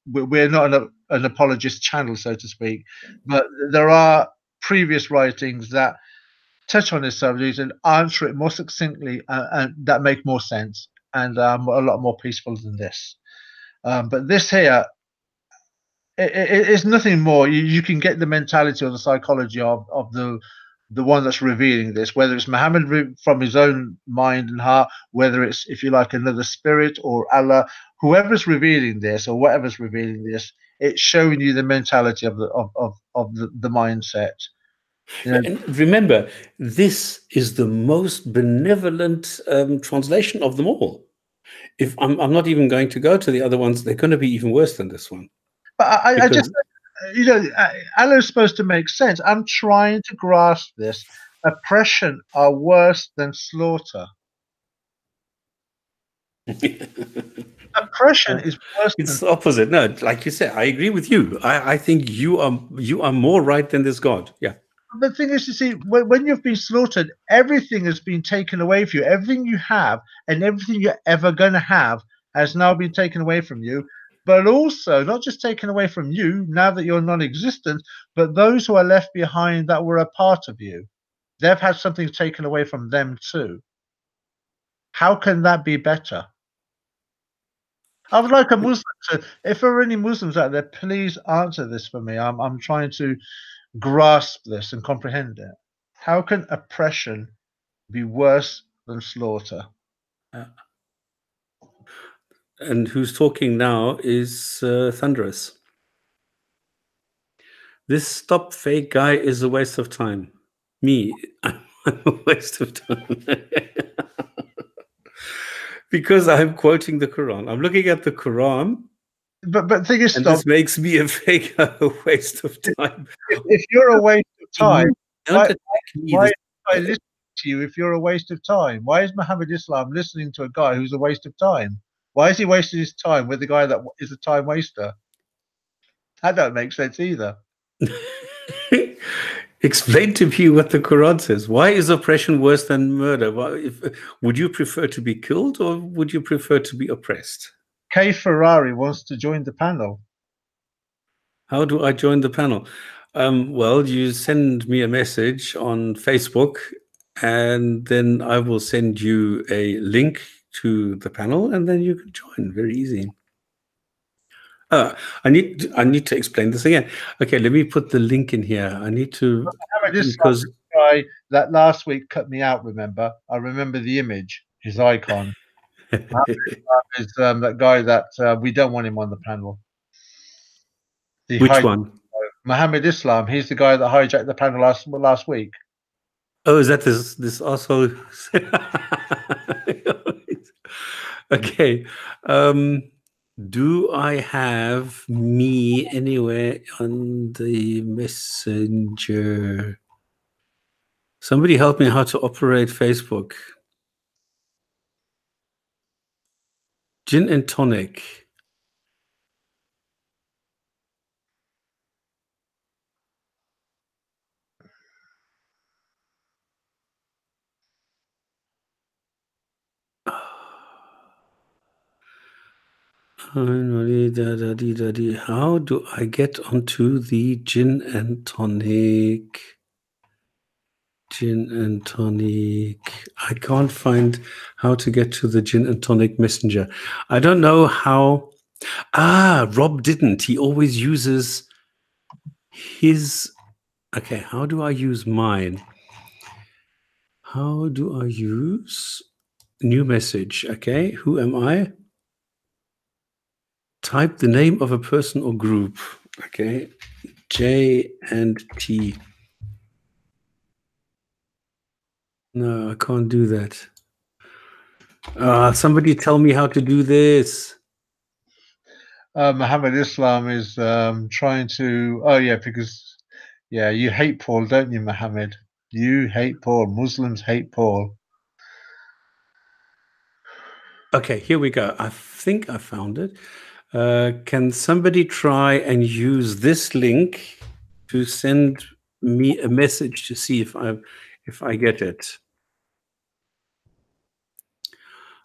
we're not an apologist channel, so to speak. But there are previous writings that touch on this subject and answer it more succinctly, and that make more sense and a lot more peaceful than this. But this here, it's nothing more. You can get the mentality or the psychology of the one that's revealing this, whether it's Muhammad from his own mind and heart, whether it's, if you like, another spirit or Allah, whoever's revealing this or whatever's revealing this, it's showing you the mentality of the mindset. And remember, this is the most benevolent translation of them all. if I'm not even going to go to the other ones, they're going to be even worse than this one. But I just, Because Allah is supposed to make sense. I'm trying to grasp this. Oppression are worse than slaughter. Oppression is worse it's than. the opposite. No, like you said, I agree with you. I think you are more right than this God. Yeah. The thing is, you see, when you've been slaughtered, everything has been taken away from you. Everything you have and everything you're ever going to have has now been taken away from you. But also, not just taken away from you, now that you're non-existent, but those who are left behind that were a part of you. They've had something taken away from them too. How can that be better? I would like a Muslim to, if there are any Muslims out there, please answer this for me. I'm trying to grasp this and comprehend it. How can oppression be worse than slaughter? And who's talking now is Thunderous. This stop fake guy is a waste of time. Me, I'm a waste of time. Because I'm quoting the Quran. I'm looking at the Quran. But the thing is, and stop. This makes me a fake, a waste of time. If you're a waste of time, Don't why attack me. am I listening to you if you're a waste of time? Why is Muhammad Islam listening to a guy who's a waste of time? Why is he wasting his time with the guy that is a time waster? That don't make sense either. Explain to me what the Quran says. Why is oppression worse than murder? Would you prefer to be killed or would you prefer to be oppressed? Kay Ferrari wants to join the panel. How do I join the panel? Well, you send me a message on Facebook and then I will send you a link to the panel and then you can join. Very easy. I need to explain this again. Okay, let me put the link in here. I need to, because the guy that last week cut me out. Remember? I remember the image, his icon. Is that guy that we don't want him on the panel? Which one? Muhammad Islam. He's the guy that hijacked the panel last week. Oh, is that this also? Okay. Do I have me anywhere on the messenger? Somebody help me how to operate Facebook. Jinn&Tonic. How do I get onto the Jinn&Tonic? Jinn&Tonic. I can't find how to get to the Jinn&Tonic messenger. I don't know how. Rob didn't. He always uses his. Okay, how do I use mine? How do I use new message? Okay, who am I? Type the name of a person or group. Okay, J and T. No, I can't do that. Somebody tell me how to do this. Muhammad Islam is trying to. Oh yeah, because you hate Paul, don't you, Muhammad? You hate Paul. Muslims hate Paul. Okay, here we go. I think I found it. Can somebody try and use this link to send me a message to see if I get it?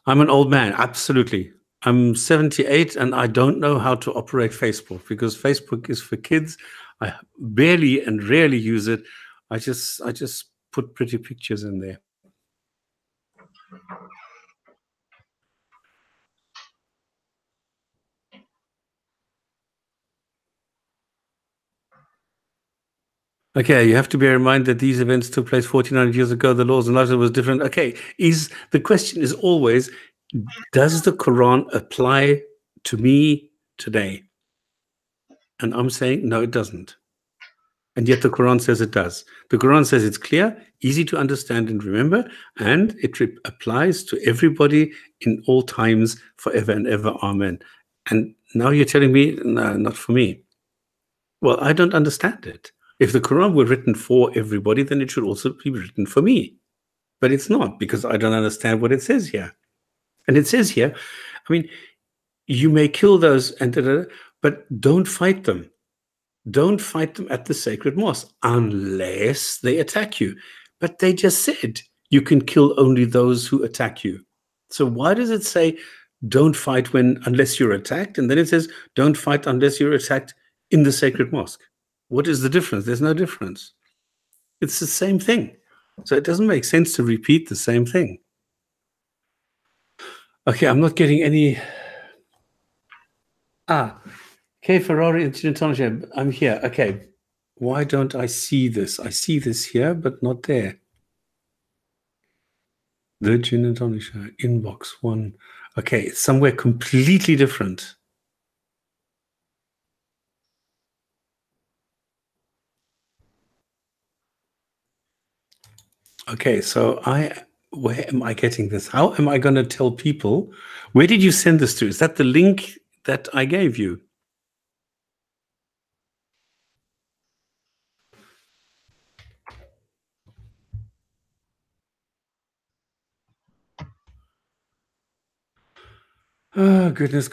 I'm an old man, absolutely. I'm 78 and I don't know how to operate Facebook because Facebook is for kids. I barely and rarely use it. I just put pretty pictures in there. Okay, you have to bear in mind that these events took place 1,400 years ago. The laws and life was different. Okay, the question is always, does the Quran apply to me today? And I'm saying, no, it doesn't. And yet the Quran says it does. The Quran says it's clear. easy to understand and remember, and it applies to everybody in all times, forever and ever. Amen. And now you're telling me, no, not for me. Well, I don't understand it. If the Quran were written for everybody, then it should also be written for me. But it's not, because I don't understand what it says here. And it says here, I mean, you may kill those, and but don't fight them. Don't fight them at the sacred mosque unless they attack you. But they just said you can kill only those who attack you. So why does it say don't fight unless you're attacked? And then it says don't fight unless you're attacked in the sacred mosque. What is the difference? There's no difference. It's the same thing. So it doesn't make sense to repeat the same thing. Okay, I'm not getting any. Okay, Ferrari and Jinn&Tonic, I'm here. Okay, why don't I see this? I see this here, but not there. The Jinn&Tonic Show, inbox 1. Okay, it's somewhere completely different. Okay, so where am I getting this? How am I going to tell people? Where did you send this to? Is that the link that I gave you? Oh, goodness.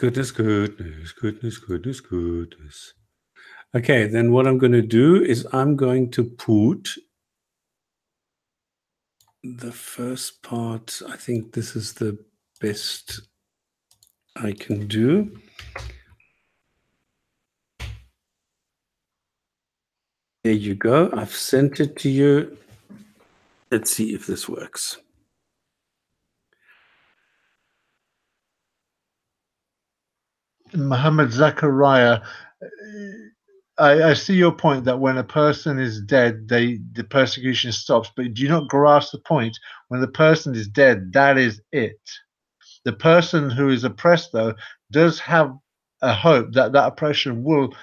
Okay, then what I'm going to do is I'm going to put the first part. I think this is the best I can do. There you go. I've sent it to you. Let's see if this works. Muhammad Zachariah, I see your point that when a person is dead, the persecution stops. But do you not grasp the point? When the person is dead, that is it. The person who is oppressed, though, does have a hope that that oppression will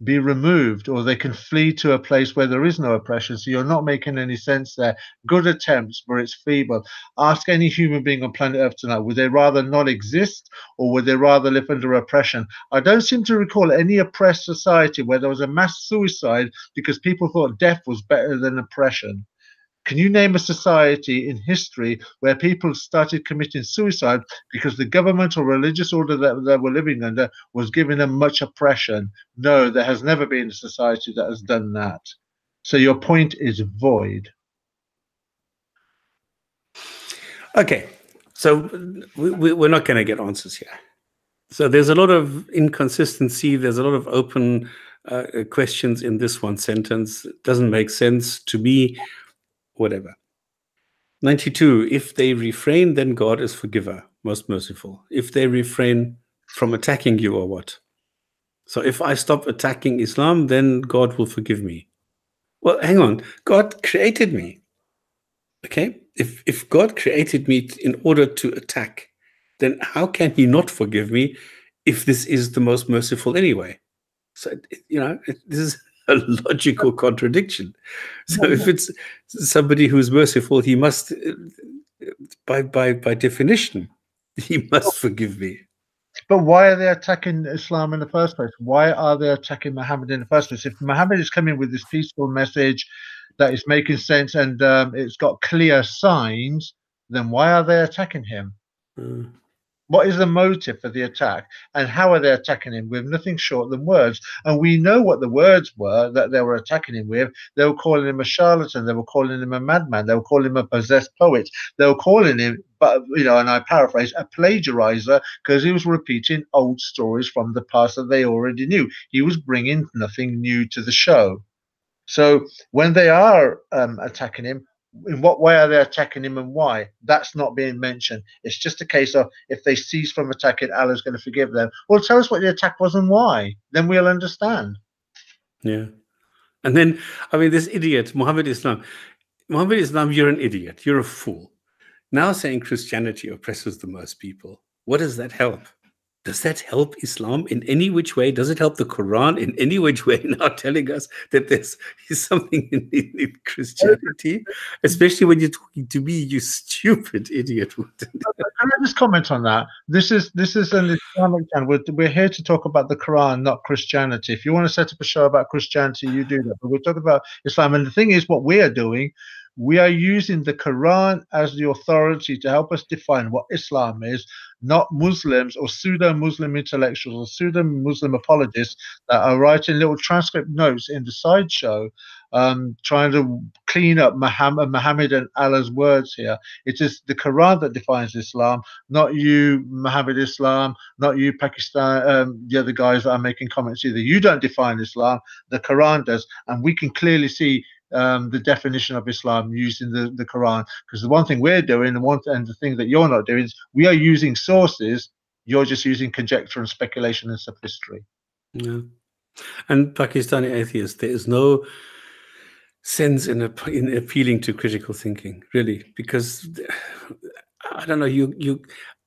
be removed, or they can flee to a place where there is no oppression. So you're not making any sense there. Good attempts, but it's feeble. Ask any human being on planet Earth tonight, would they rather not exist, or would they rather live under oppression? I don't seem to recall any oppressed society where there was a mass suicide because people thought death was better than oppression. Can you name a society in history where people started committing suicide because the government or religious order that they were living under was giving them much oppression? No, there has never been a society that has done that. So your point is void. Okay, so we're not going to get answers here. So there's a lot of inconsistency. There's a lot of open questions in this one sentence. It doesn't make sense to me. Whatever. 92. If they refrain, then God is forgiver, most merciful. If they refrain from attacking you, or what? So if I stop attacking Islam, then God will forgive me. Well, hang on. God created me. Okay? If God created me in order to attack, then how can he not forgive me if this is the most merciful anyway? So, this is a logical contradiction. So if it's somebody who's merciful, he must, by definition, he must forgive me. But why are they attacking Islam in the first place? Why are they attacking Muhammad in the first place? If Muhammad is coming with this peaceful message that is making sense and it's got clear signs, then why are they attacking him? What is the motive for the attack? And how are they attacking him? With nothing short than words. And we know what the words were that they were attacking him with. They were calling him a charlatan. They were calling him a madman. They were calling him a possessed poet. They were calling him, but and I paraphrase, a plagiarizer, because he was repeating old stories from the past that they already knew. He was bringing nothing new to the show. So when they are attacking him, in what way are they attacking him and why? That's not being mentioned. It's just a case of if they cease from attacking, Allah's going to forgive them. Well, tell us what the attack was and why. Then we'll understand. Yeah. And then, this idiot, Muhammad Islam, you're an idiot. You're a fool. Now saying Christianity oppresses the most people. What does that help? Does that help Islam in any which way? Does it help the Quran in any which way now telling us that there's something in Christianity? Especially when you're talking to me, you stupid idiot. Can I just comment on that? This is an Islamic channel. We're here to talk about the Quran, not Christianity. If you want to set up a show about Christianity, you do that. But we're talking about Islam. And the thing is, what we are doing, we are using the Quran as the authority to help us define what Islam is, not Muslims or pseudo-Muslim intellectuals or pseudo-Muslim apologists that are writing little transcript notes in the sideshow, trying to clean up Muhammad and Allah's words here. It is the Quran that defines Islam, not you, Muhammad Islam, not you, Pakistan, the other guys that are making comments either. You don't define Islam, the Quran does. And we can clearly see the definition of Islam using the Quran, because the one thing we're doing, and the thing that you're not doing, is we are using sources. You're just using conjecture and speculation and sophistry. Yeah. And Pakistani atheists, there is no sense in appealing to critical thinking, really, because I don't know,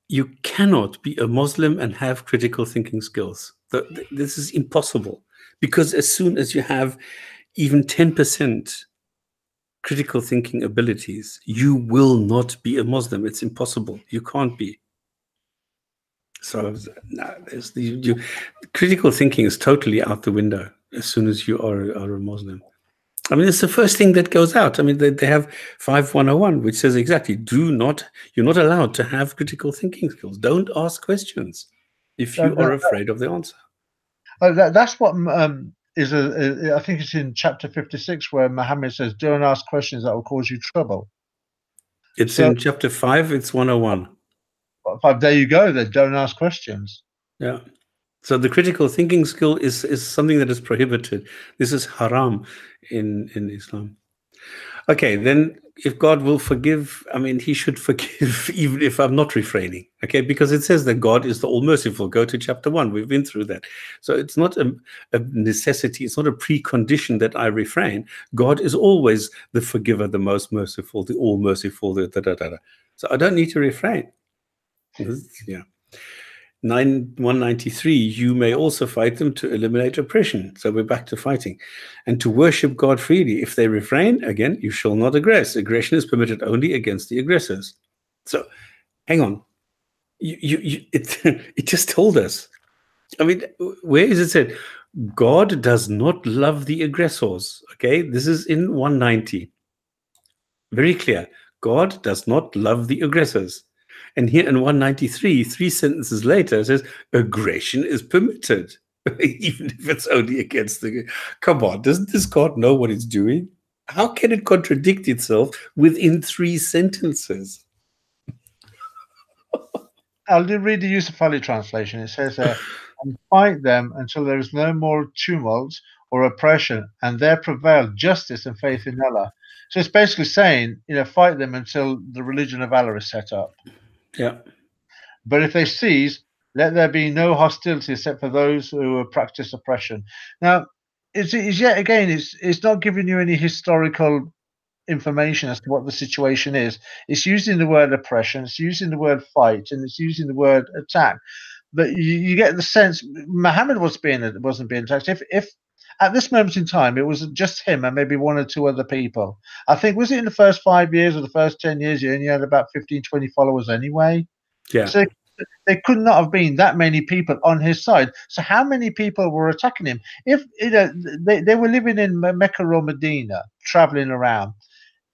you cannot be a Muslim and have critical thinking skills. This is impossible, because as soon as you have even 10% critical thinking abilities, you will not be a Muslim. It's impossible. You can't be. So critical thinking is totally out the window as soon as you are a Muslim. I mean, it's the first thing that goes out. I mean, they have 5101, which says exactly, you're not allowed to have critical thinking skills. Don't ask questions if you are afraid of the answer. That's what I think it's in chapter 56 where Muhammad says, don't ask questions that will cause you trouble. It's in chapter 5, it's 101. 5, there you go, then don't ask questions. Yeah. So the critical thinking skill is something that is prohibited. This is haram in Islam. Okay, then if God will forgive, I mean, he should forgive even if I'm not refraining, okay? Because it says that God is the all-merciful. Go to chapter 1. We've been through that. So it's not a necessity. It's not a precondition that I refrain. God is always the forgiver, the most merciful, the all-merciful, the da-da-da-da. So I don't need to refrain. Yeah. 193, you may also fight them to eliminate oppression. So we're back to fighting. And to worship God freely. If they refrain, again, you shall not aggress. Aggression is permitted only against the aggressors. So hang on. It just told us. I mean, where is it said? God does not love the aggressors. Okay, this is in 190. Very clear. God does not love the aggressors. And here in 193, 3 sentences later, it says aggression is permitted, even if it's only against the. Come on, doesn't this God know what it's doing? How can it contradict itself within 3 sentences? I'll read the Yusuf Ali translation. It says, and fight them until there is no more tumult or oppression, and there prevail justice and faith in Allah. So it's basically saying, fight them until the religion of Allah is set up. Yeah. But if they cease, let there be no hostility except for those who practice oppression. Now, it's yet again, it's not giving you any historical information as to what the situation is. It's using the word oppression, it's using the word fight, and it's using the word attack. But you get the sense Muhammad wasn't being attacked. If at this moment in time it was just him and maybe 1 or 2 other people, I think, was it in the first 5 years or the first 10 years, you only had about 15, 20 followers anyway? Yeah. So there could not have been that many people on his side. So how many people were attacking him? If they were living in Mecca or Medina, traveling around,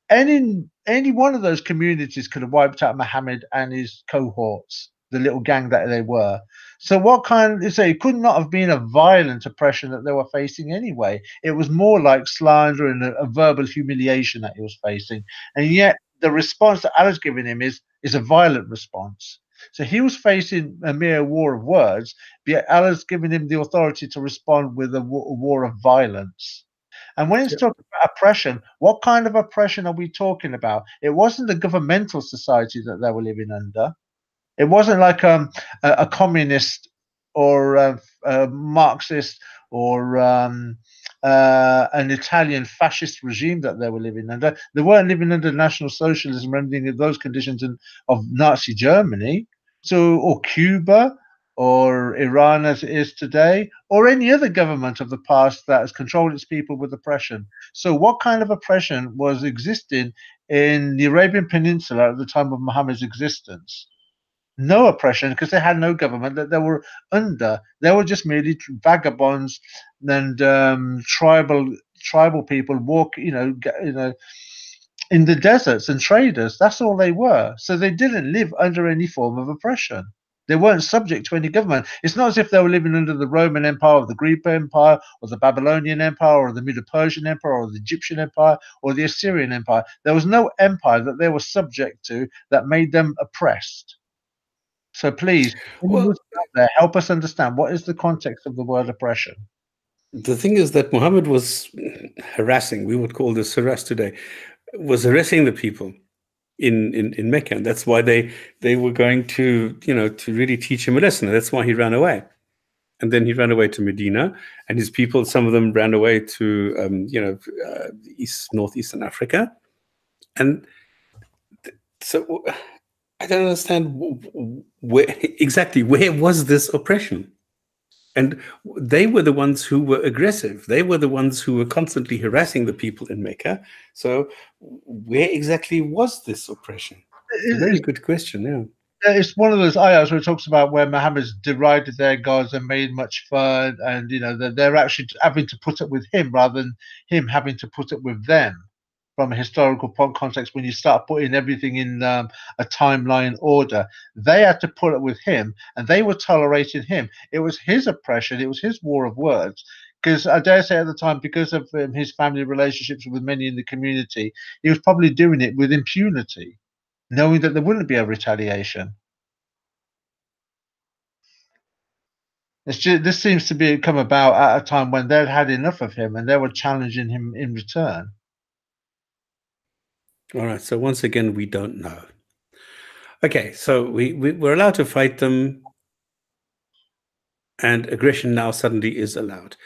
any one of those communities could have wiped out Muhammad and his cohorts, the little gang that they were. So it could not have been a violent oppression that they were facing anyway. It was more like slander and a verbal humiliation that he was facing. And yet the response that Allah's giving him is a violent response. So he was facing a mere war of words, but Allah's giving him the authority to respond with a war of violence. And when it's talking about oppression, what kind of oppression are we talking about? It wasn't the governmental society that they were living under. It wasn't like a communist or a Marxist or an Italian fascist regime that they were living under. They weren't living under National Socialism or anything of those conditions of Nazi Germany, or Cuba or Iran as it is today, or any other government of the past that has controlled its people with oppression. So, what kind of oppression was existing in the Arabian Peninsula at the time of Muhammad's existence? No oppression, because they had no government that they were under. They were just merely vagabonds and tribal people in the deserts, and traders. That's all they were. So they didn't live under any form of oppression. They weren't subject to any government. It's not as if they were living under the Roman Empire or the Greek Empire or the Babylonian Empire or the Medo-Persian Empire or the Egyptian Empire or the Assyrian Empire. There was no empire that they were subject to that made them oppressed. So please, Well, there, help us understand what is the context of the word oppression. the thing is that Muhammad was harassing, we would call this harass today, was harassing the people in Mecca. And that's why they were going to, to really teach him a lesson. And that's why he ran away. And then he ran away to Medina, and his people, some of them ran away to, northeastern Africa. And so I don't understand where was this oppression? And they were the ones who were aggressive. They were the ones who were constantly harassing the people in Mecca. So where exactly was this oppression? It's a very good question, yeah. It's one of those ayahs where it talks about where Muhammad's derided their gods and made much fun, and they're actually having to put up with him rather than him having to put up with them. From a historical context, when you start putting everything in a timeline order, they had to put up with him, and they were tolerating him. It was his oppression. It was his war of words. Because I dare say at the time, because of his family relationships with many in the community, he was probably doing it with impunity, knowing that there wouldn't be a retaliation. This seems to come about at a time when they'd had enough of him and they were challenging him in return. All right. So once again, we don't know. Okay. So we're allowed to fight them, and aggression now suddenly is allowed.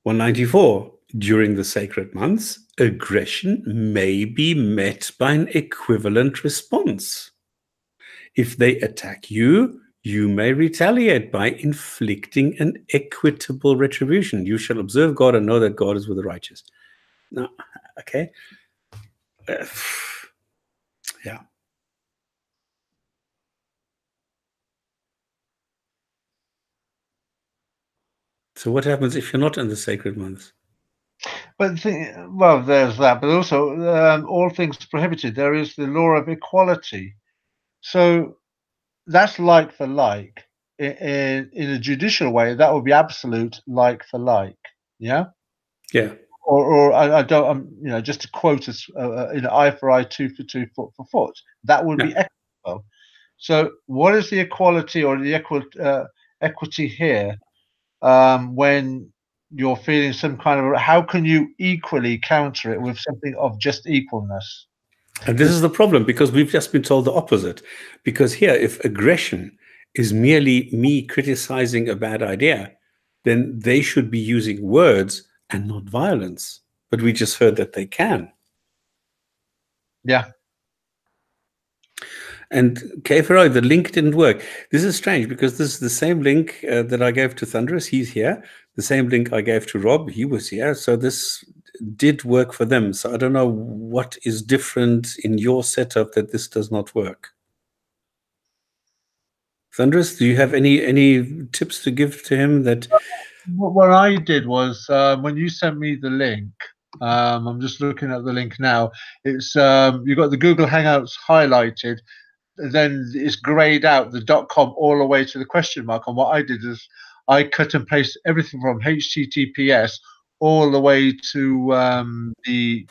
194. During the sacred months, aggression may be met by an equivalent response. If they attack you, you may retaliate by inflicting an equitable retribution. You shall observe God and know that God is with the righteous. Now, okay. Yeah. So what happens if you're not in the sacred months? But there's that. But also, all things prohibited. There is the law of equality. So that's like for like. In a judicial way, that would be absolute like for like. Yeah. Yeah. Or I don't. Just to quote us, eye for eye, tooth for tooth, foot for foot. That would be equitable. So, what is the equality or the equity here? When you're feeling some kind of, how can you equally counter it with something of just equalness? And this is the problem, because we've just been told the opposite. Because here, if aggression is merely me criticizing a bad idea, then they should be using words and not violence. But we just heard that they can. Yeah. And Kfero, the link didn't work. This is strange, because this is the same link that I gave to Thunderous. He's here. The same link I gave to Rob. He was here. So this did work for them. So I don't know what is different in your setup that this does not work. Thunderous, do you have any tips to give to him? That what I did was, when you sent me the link, I'm just looking at the link now. It's you got the Google Hangouts highlighted, then it's grayed out the .com all the way to the question mark. And what I did is I cut and paste everything from HTTPS all the way to the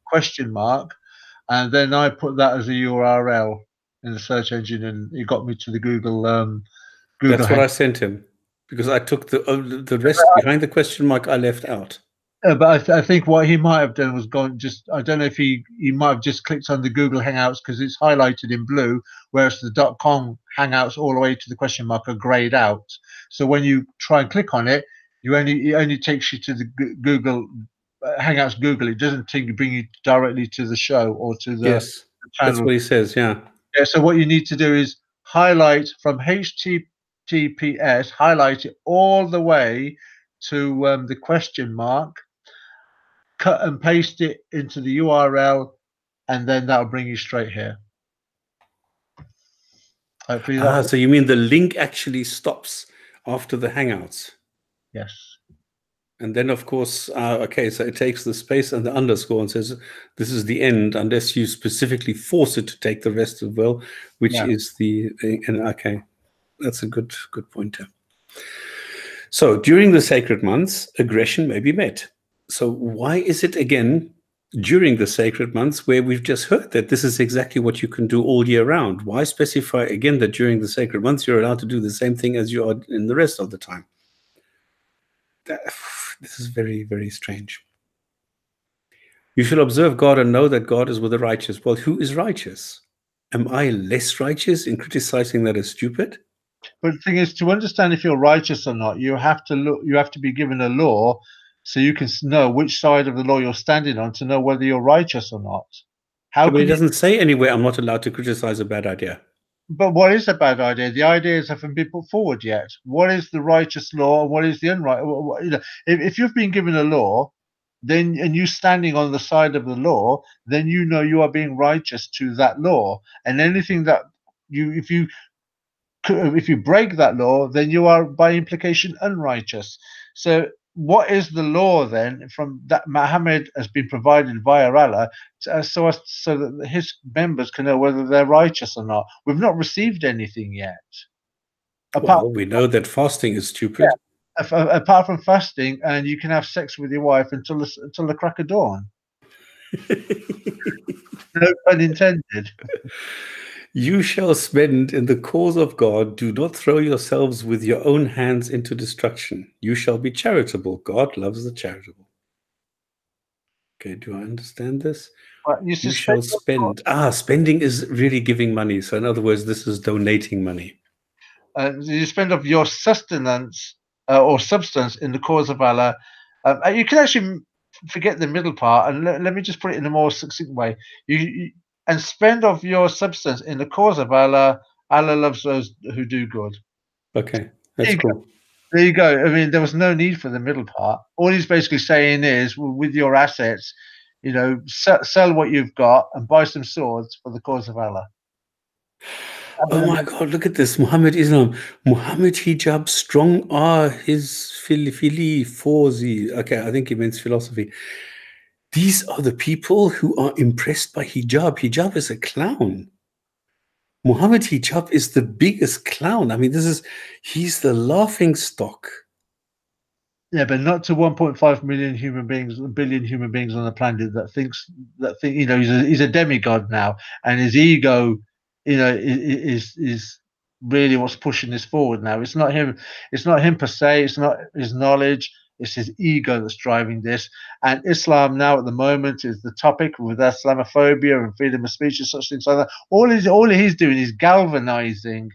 question mark, and then I put that as a URL in the search engine, and it got me to the Google. That's what I sent him, because I took the rest behind the question mark I left out. But I think what he might have done was I don't know if he might have just clicked on the Google Hangouts because it's highlighted in blue, whereas the .com Hangouts all the way to the question mark are grayed out. So when you try and click on it, it only takes you to the Google Hangouts Google. It doesn't bring you directly to the show or to the Yes, channel. that's what he says, yeah. Yeah, so what you need to do is highlight from HTTPS HTTPS, highlight it all the way to the question mark, cut and paste it into the URL, and then that'll bring you straight here. Hopefully that. So you mean the link actually stops after the Hangouts? Yes. And then, of course, okay, so it takes the space and the underscore and says, this is the end, unless you specifically force it to take the rest as well, which is the, and okay, that's a good pointer. So during the sacred months, aggression may be met. So why is it, again, during the sacred months where we've just heard that this is exactly what you can do all year round? Why specify, again, that during the sacred months you're allowed to do the same thing as you are in the rest of the time? This is very, very strange. You shall observe God and know that God is with the righteous. Well, who is righteous? Am I less righteous in criticizing that as stupid? But the thing is, to understand if you're righteous or not, you have to look. You have to be given a law, so you can know which side of the law you're standing on to know whether you're righteous or not. How? But it doesn't say anywhere I'm not allowed to criticize a bad idea. But what is a bad idea? The ideas haven't been put forward yet. What is the righteous law and what is the unrighteous? You know, if you've been given a law, then and you standing on the side of the law, then you know you are being righteous to that law. And anything that if you break that law, then you are by implication unrighteous. So what is the law then from that Muhammad has been provided via Allah so that his members can know whether they're righteous or not? We've not received anything yet. Well, we know that fasting is stupid. Yeah, apart from fasting, and you can have sex with your wife until the crack of dawn. No pun intended. You shall spend in the cause of God. Do not throw yourselves with your own hands into destruction. You shall be charitable. God loves the charitable. Okay, do I understand this? You shall spend. Spending is really giving money. So in other words, this is donating money. You spend of your sustenance or substance in the cause of Allah. You can actually forget the middle part, and let me just put it in a more succinct way. And spend of your substance in the cause of Allah. Allah loves those who do good. Okay, that's cool. There you go. I mean, there was no need for the middle part. All he's basically saying is, with your assets, you know, sell what you've got and buy some swords for the cause of Allah. Oh my God, look at this. Muhammad Islam. Muhammad hijab strong are his fili forzi. Okay, I think he means philosophy. These are the people who are impressed by hijab. Hijab is a clown. Muhammad hijab is the biggest clown. I mean, he's the laughing stock. Yeah, but not to 1.5 million human beings, a billion human beings on the planet that think, you know, he's a demigod now, and his ego, you know, is really what's pushing this forward now. It's not him. It's not him per se. It's not his knowledge. It's his ego that's driving this. And Islam now at the moment is the topic with Islamophobia and freedom of speech and such things like that. All he's doing is galvanizing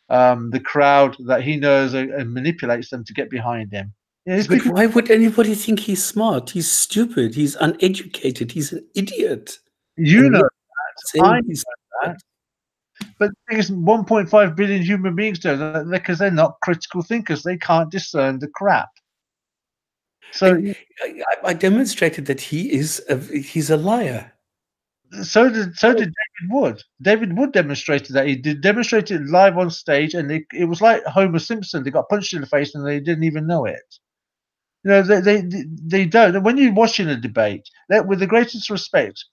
the crowd that he knows and manipulates them to get behind him. But why would anybody think he's smart? He's stupid. He's uneducated. He's an idiot. You know that. I know that. But the thing is, 1.5 billion human beings do that because they're not critical thinkers. They can't discern the crap. So I demonstrated that he's a liar. So did David Wood. David Wood demonstrated that. He demonstrated it live on stage, and it was like Homer Simpson. They got punched in the face, and they didn't even know it. You know, they don't. When you're watching a debate, with the greatest respect,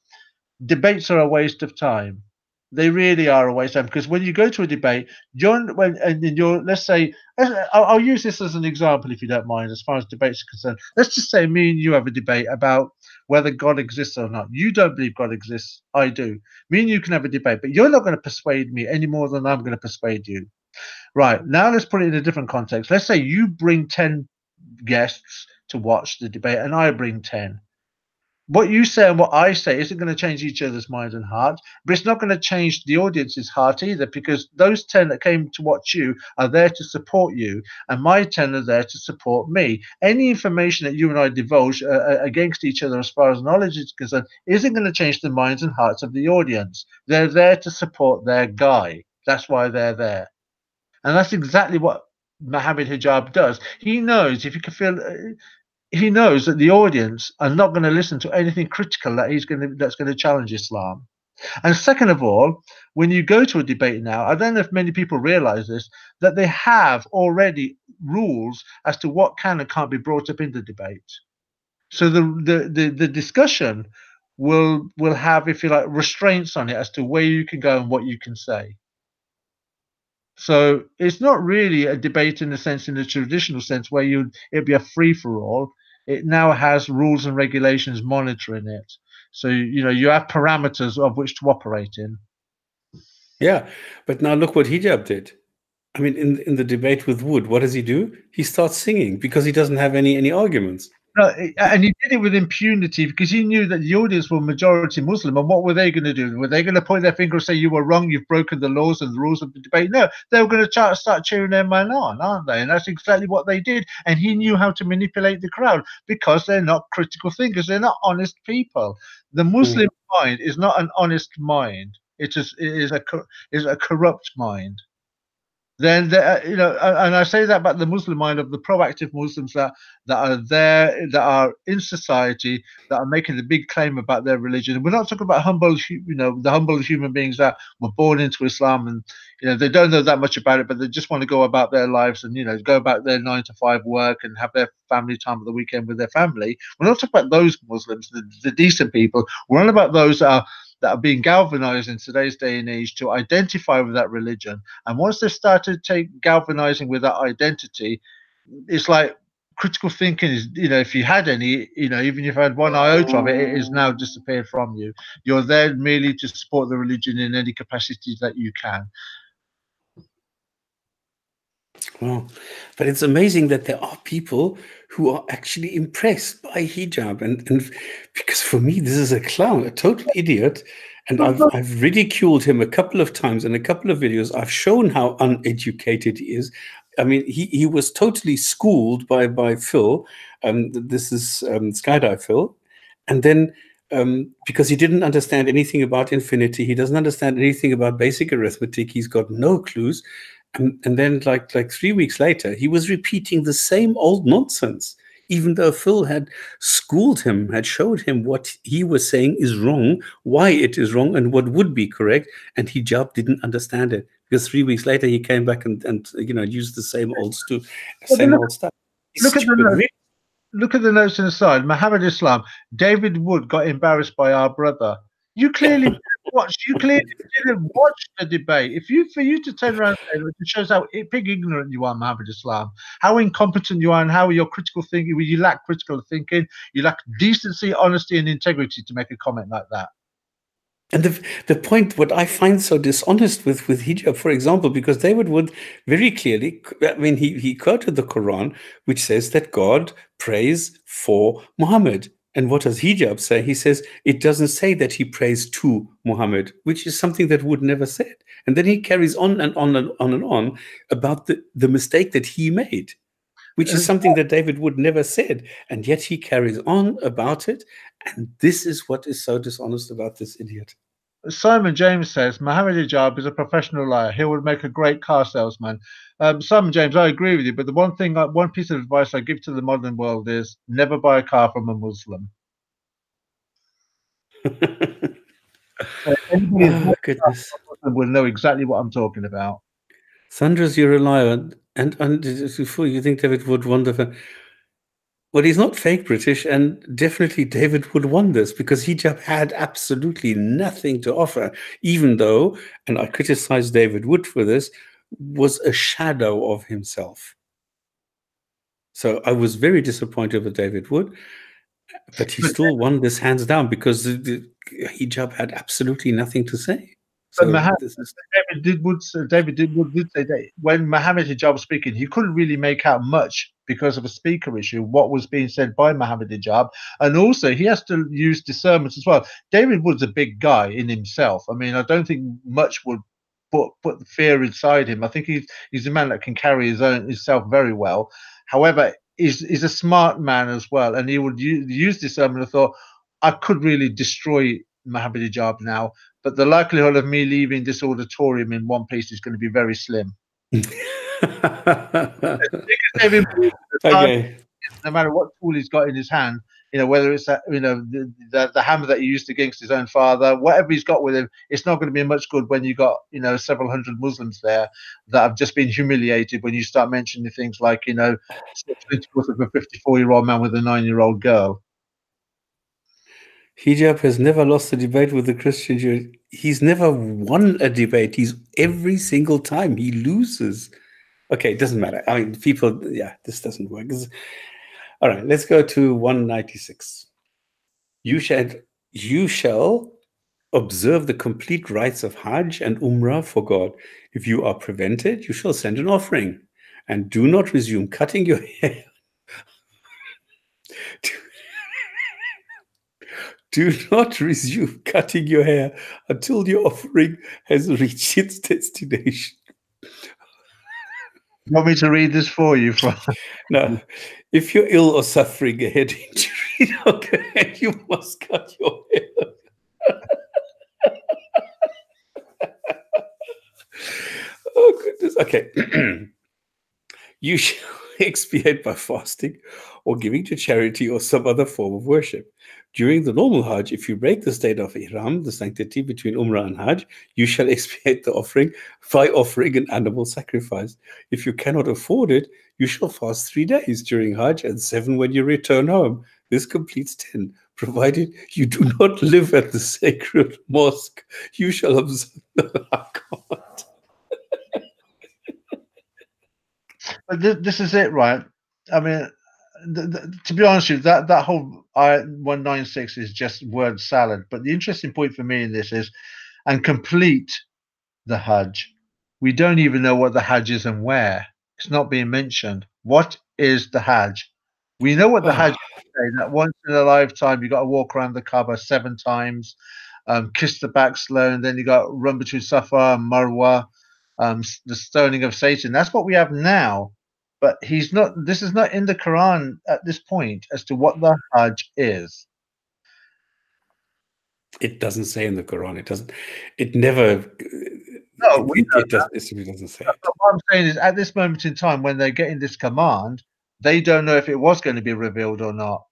debates are a waste of time. They really are a waste of time, because when you go to a debate, let's say, I'll use this as an example if you don't mind, as far as debates are concerned. Let's just say me and you have a debate about whether God exists or not. You don't believe God exists. I do. Me and you can have a debate, but you're not going to persuade me any more than I'm going to persuade you. Right. Now let's put it in a different context. Let's say you bring 10 guests to watch the debate and I bring 10. What you say and what I say isn't going to change each other's mind and heart, but it's not going to change the audience's heart either, because those 10 that came to watch you are there to support you, and my 10 are there to support me. Any information that you and I divulge against each other as far as knowledge is concerned isn't going to change the minds and hearts of the audience. They're there to support their guy. That's why they're there. And that's exactly what Mohammed Hijab does. He knows if you can feel, he knows that the audience are not going to listen to anything critical that's going to challenge Islam. And second of all, when you go to a debate now, I don't know if many people realize this, that they have already rules as to what can and can't be brought up in the debate. So the discussion will have, if you like, restraints on it as to where you can go and what you can say. So it's not really a debate in the traditional sense, where it'd be a free for all. It now has rules and regulations monitoring it. So you have parameters of which to operate in. Yeah, but now look what Hijab did. I mean, in the debate with Wood, what does he do? He starts singing because he doesn't have any arguments. No, and he did it with impunity because he knew that the audience were majority Muslim. And what were they going to do? Were they going to point their finger and say, you were wrong, you've broken the laws and the rules of the debate? No, they were going to start cheering their man on, aren't they? And that's exactly what they did. And he knew how to manipulate the crowd because they're not critical thinkers. They're not honest people. The Muslim mind is not an honest mind. It is a corrupt mind. Then and I say that about the Muslim mind of the proactive Muslims that are there, that are in society, that are making the big claim about their religion. And we're not talking about the humble human beings that were born into Islam, and they don't know that much about it, but they just want to go about their lives and go about their 9-to-5 work and have their family time at the weekend with their family. We're not talking about those Muslims, the decent people. We're on about those that are being galvanized in today's day and age to identify with that religion. And once they started galvanizing with that identity, it's like critical thinking is, if you had any, even if you had one iota of it, it is now disappeared from you. You're there merely to support the religion in any capacity that you can. Well, but it's amazing that there are people who are actually impressed by hijab, and because for me this is a clown, a total idiot, and I've ridiculed him a couple of times in a couple of videos. I've shown how uneducated he is. I mean, he was totally schooled by Phil. This is Skydive Phil, and then because he didn't understand anything about infinity, he doesn't understand anything about basic arithmetic. He's got no clues. And then like 3 weeks later, he was repeating the same old nonsense, even though Phil had schooled him, had showed him what he was saying is wrong, why it is wrong, and what would be correct. And Hijab didn't understand it, because 3 weeks later he came back and used the same old stuff. Look at the notes on the side. Muhammad Islam, David Wood got embarrassed by our brother. You clearly didn't watch. You clearly didn't watch the debate. For you to turn around and say, it shows how big ignorant you are, Muhammad Islam, how incompetent you are, and how your critical thinking. You lack critical thinking. You lack decency, honesty, and integrity to make a comment like that. And the point, what I find so dishonest with hijab, for example, because David Wood very clearly, I mean, he quoted the Quran, which says that God prays for Muhammad. And what does hijab say? He says it doesn't say that he prays to Muhammad, which is something that Wood never said. And then he carries on and on and on and on about the mistake that he made, which is something that David Wood never said. And yet he carries on about it. And this is what is so dishonest about this idiot. Simon James says, Muhammad Hijab is a professional liar. He would make a great car salesman. Simon James, I agree with you. But the one piece of advice I give to the modern world is never buy a car from a Muslim. Oh, goodness. Will know exactly what I'm talking about. Sandra's, you're a liar. And you think David Wood won the... Well, he's not fake British, and definitely David Wood won this because hijab had absolutely nothing to offer, even though, and I criticize David Wood for this, was a shadow of himself. So I was very disappointed with David Wood, but he still won this hands down because the hijab had absolutely nothing to say. So David Wood did say that when Muhammad Hijab was speaking, he couldn't really make out much because of a speaker issue, what was being said by Muhammad Hijab. And also he has to use discernment as well. David Wood's a big guy in himself. I mean, I don't think much would put the fear inside him. I think he's a man that can carry himself very well. However, he's a smart man as well. And he would use discernment. I thought, I could really destroy Muhammad Hijab now, but the likelihood of me leaving this auditorium in one piece is going to be very slim. Okay. No matter what tool he's got in his hand, whether it's that, the hammer that he used against his own father, whatever he's got with him, it's not going to be much good when you got, several hundred Muslims there that have just been humiliated when you start mentioning things like, intercourse of a 54-year-old man with a 9-year-old girl. Hijab has never lost a debate with the Christian Jew. He's never won a debate. Every single time he loses. Okay, it doesn't matter. I mean, people, yeah, this doesn't work. All right, let's go to 196. You shall observe the complete rites of Hajj and Umrah for God. If you are prevented, you shall send an offering. And do not resume cutting your hair. Do not resume cutting your hair until your offering has reached its destination. You want me to read this for you? No. If you're ill or suffering a head injury, okay, you must cut your hair. Oh, goodness. Okay. You shall expiate by fasting or giving to charity or some other form of worship. During the normal Hajj, if you break the state of Ihram, the sanctity between Umrah and Hajj, you shall expiate the offering by offering an animal sacrifice. If you cannot afford it, you shall fast 3 days during Hajj and 7 when you return home. This completes 10. Provided you do not live at the sacred mosque, you shall observe the Haqqat. But this is it, right? I mean, to be honest with you, that whole 196 is just word salad. But the interesting point for me in this is, and complete the Hajj. We don't even know what the Hajj is and where. It's not being mentioned. What is the Hajj? We know what the Hajj is, that once in a lifetime you got to walk around the Kaaba 7 times, kiss the backstone, and then you got to run between Safa and Marwa, the stoning of Satan. That's what we have now. But this is not in the Quran at this point as to what the Hajj is. It doesn't say in the Quran. It doesn't. It never. No, it doesn't say it. What I'm saying is, at this moment in time, when they're getting this command, they don't know if it was going to be revealed or not.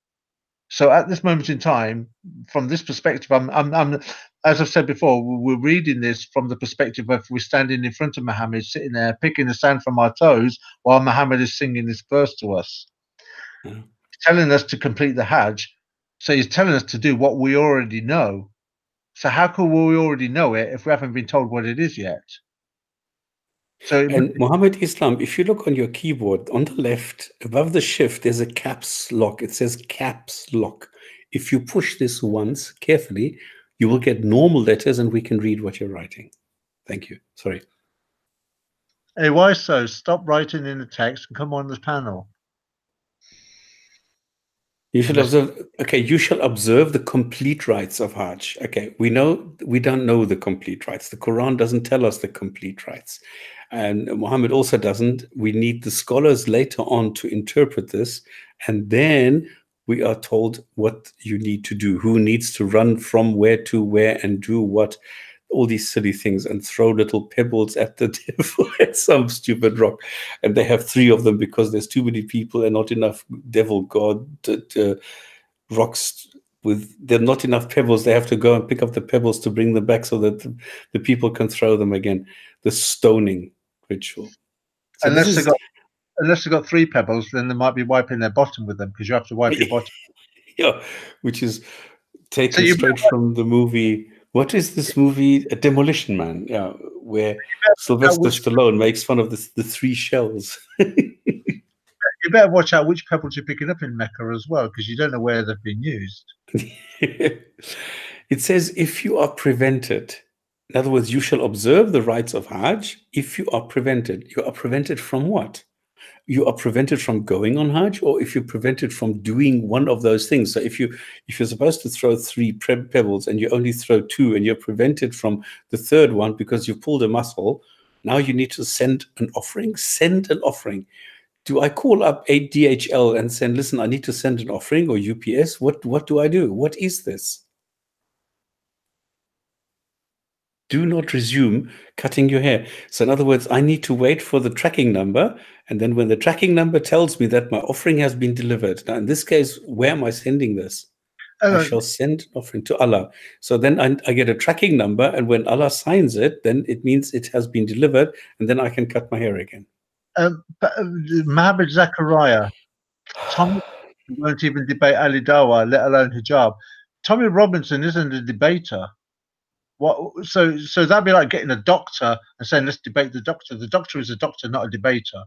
So, at this moment in time, from this perspective, I'm as I've said before, we're reading this from the perspective of we're standing in front of Muhammad, sitting there picking the sand from our toes, while Muhammad is singing this verse to us, He's telling us to complete the Hajj. So he's telling us to do what we already know. So how can we already know it if we haven't been told what it is yet? So and Muhammad Islam, if you look on your keyboard on the left above the shift, there's a caps lock. It says caps lock. If you push this once carefully, you will get normal letters and we can read what you're writing. Thank you. Sorry. Hey, why so? Stop writing in the text and come on the panel. You shall observe. Okay, you shall observe the complete rites of Hajj. Okay, we don't know the complete rites. The Quran doesn't tell us the complete rites, and Muhammad also doesn't. We need the scholars later on to interpret this, and then we are told what you need to do. Who needs to run from where to where and do what? All these silly things and throw little pebbles at the devil at some stupid rock. And they have 3 of them because there's too many people and not enough devil god rocks there are not enough pebbles. They have to go and pick up the pebbles to bring them back so that the people can throw them again. The stoning ritual. So unless they got 3 pebbles, then they might be wiping their bottom with them because you have to wipe your bottom. Yeah, which is taken straight from the movie. What is this movie? A Demolition Man, yeah, where Sylvester Stallone makes fun of the 3 shells. You better watch out which pebbles you're picking up in Mecca as well, because you don't know where they've been used. It says, if you are prevented, in other words, you shall observe the rites of Hajj if you are prevented. You are prevented from what? You are prevented from going on Hajj, or if you're prevented from doing one of those things. So if you're supposed to throw 3 pebbles and you only throw 2 and you're prevented from the 3rd one because you pulled a muscle, now you need to send an offering. Send an offering. Do I call up DHL and say, listen, I need to send an offering, or UPS? What do I do? What is this? do not resume cutting your hair. So in other words, I need to wait for the tracking number. And then when the tracking number tells me that my offering has been delivered, now in this case, where am I sending this? I shall send an offering to Allah. So then I get a tracking number, and when Allah signs it, then it means it has been delivered, and then I can cut my hair again. Mohammed Zakaria, Tommy won't even debate Ali Dawa, let alone hijab. Tommy Robinson isn't a debater. What? So that'd be like getting a doctor and saying, let's debate the doctor. The doctor is a doctor, not a debater.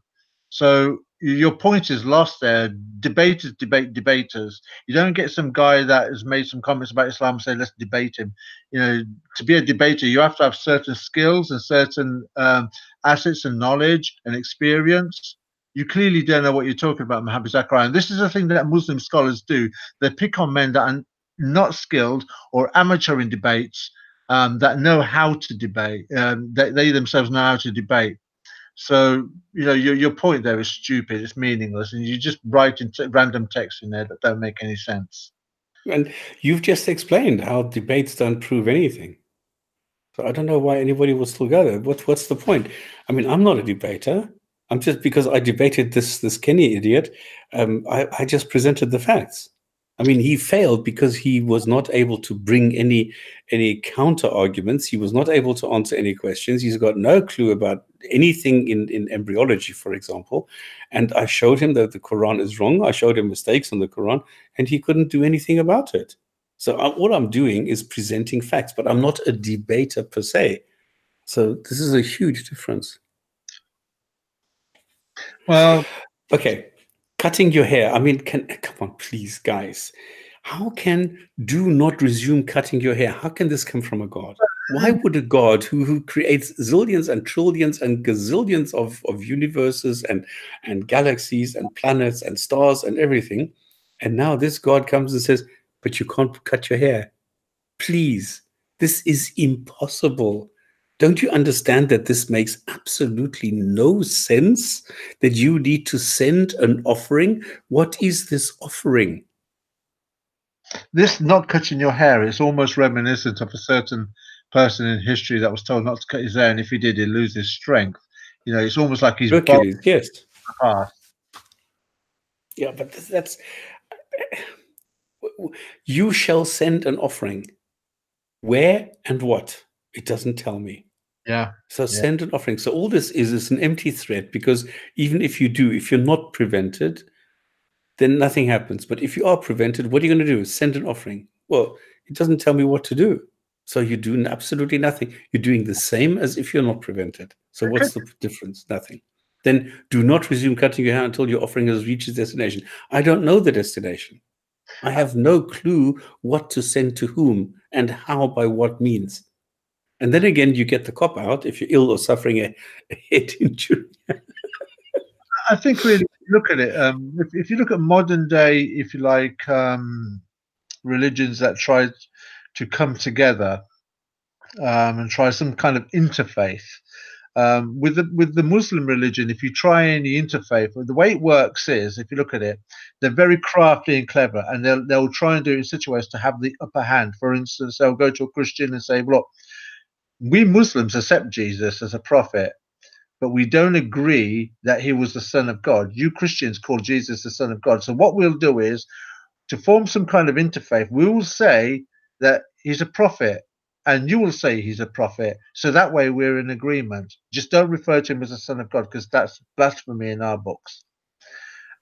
So your point is lost there. Debaters debate debaters. You don't get some guy that has made some comments about Islam and say, let's debate him. You know, to be a debater, you have to have certain skills and certain assets and knowledge and experience. You clearly don't know what you're talking about, Mohammed Zakaria. And this is the thing that Muslim scholars do. They pick on men that are not skilled or amateur in debates, that know how to debate. They themselves know how to debate. So, you know, your point there is stupid. It's meaningless, and you just write random text in there that don't make any sense. And you've just explained how debates don't prove anything. So I don't know why anybody will still go there. What's the point? I mean, I'm not a debater. I'm just, because I debated this Kenny idiot, I just presented the facts. I mean, he failed because he was not able to bring any counter arguments. He was not able to answer any questions. He's got no clue about anything in embryology, for example. And I showed him that the Quran is wrong. I showed him mistakes on the Quran, and he couldn't do anything about it. So all I'm doing is presenting facts, but I'm not a debater per se. So this is a huge difference. Well, okay. Cutting your hair. I mean, come on, please, guys. How can do not resume cutting your hair? How can this come from a God? Why would a God who creates zillions and trillions and gazillions of universes and galaxies and planets and stars and everything, and now this God comes and says, but you can't cut your hair? Please, this is impossible. Don't you understand that this makes absolutely no sense, that you need to send an offering? What is this offering? This not cutting your hair is almost reminiscent of a certain person in history that was told not to cut his hair, and if he did, he'd lose his strength. You know, it's almost like he's Hercules, yes. Past. Yeah, but that's you shall send an offering. Where and what? It doesn't tell me. Yeah. So send an offering. So all this is an empty threat, because even if you're not prevented, then nothing happens. But if you are prevented, what are you going to do? Send an offering. Well, it doesn't tell me what to do. So you're doing absolutely nothing. You're doing the same as if you're not prevented. So what's the difference? Nothing. Then do not resume cutting your hair until your offering has reached its destination. I don't know the destination. I have no clue what to send to whom and how, by what means. And then again, you get the cop out if you're ill or suffering a head injury. I think really, look at it. If you look at modern day, if you like, religions that try to come together and try some kind of interfaith. With the Muslim religion, if you try any interfaith, the way it works is, if you look at it, they're very crafty and clever, and they'll try and do it in such a way as to have the upper hand. For instance, they'll go to a Christian and say, look, we Muslims accept Jesus as a prophet, but we don't agree that he was the Son of God. You Christians call Jesus the Son of God. So what we'll do is, to form some kind of interfaith, we will say that he's a prophet, and you will say he's a prophet. So that way we're in agreement. Just don't refer to him as the Son of God, because that's blasphemy in our books.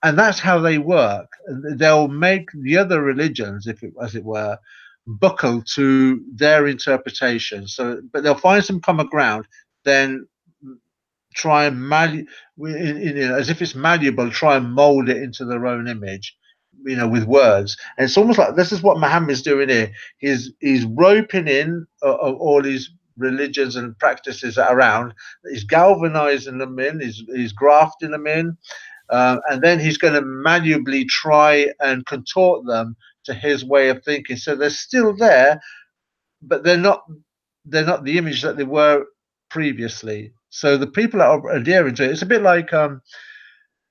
And that's how they work. They'll make the other religions, as it were, buckle to their interpretation. So, but they'll find some common ground, then try and as if it's malleable, try and mold it into their own image, you know, with words. And it's almost like this is what Muhammad's doing here. He's roping in all these religions and practices that are around. He's galvanizing them in. He's grafting them in, and then he's going to malleably try and contort them to his way of thinking. So they're still there, but they're not the image that they were previously. So the people that are adhering to it, it's a bit like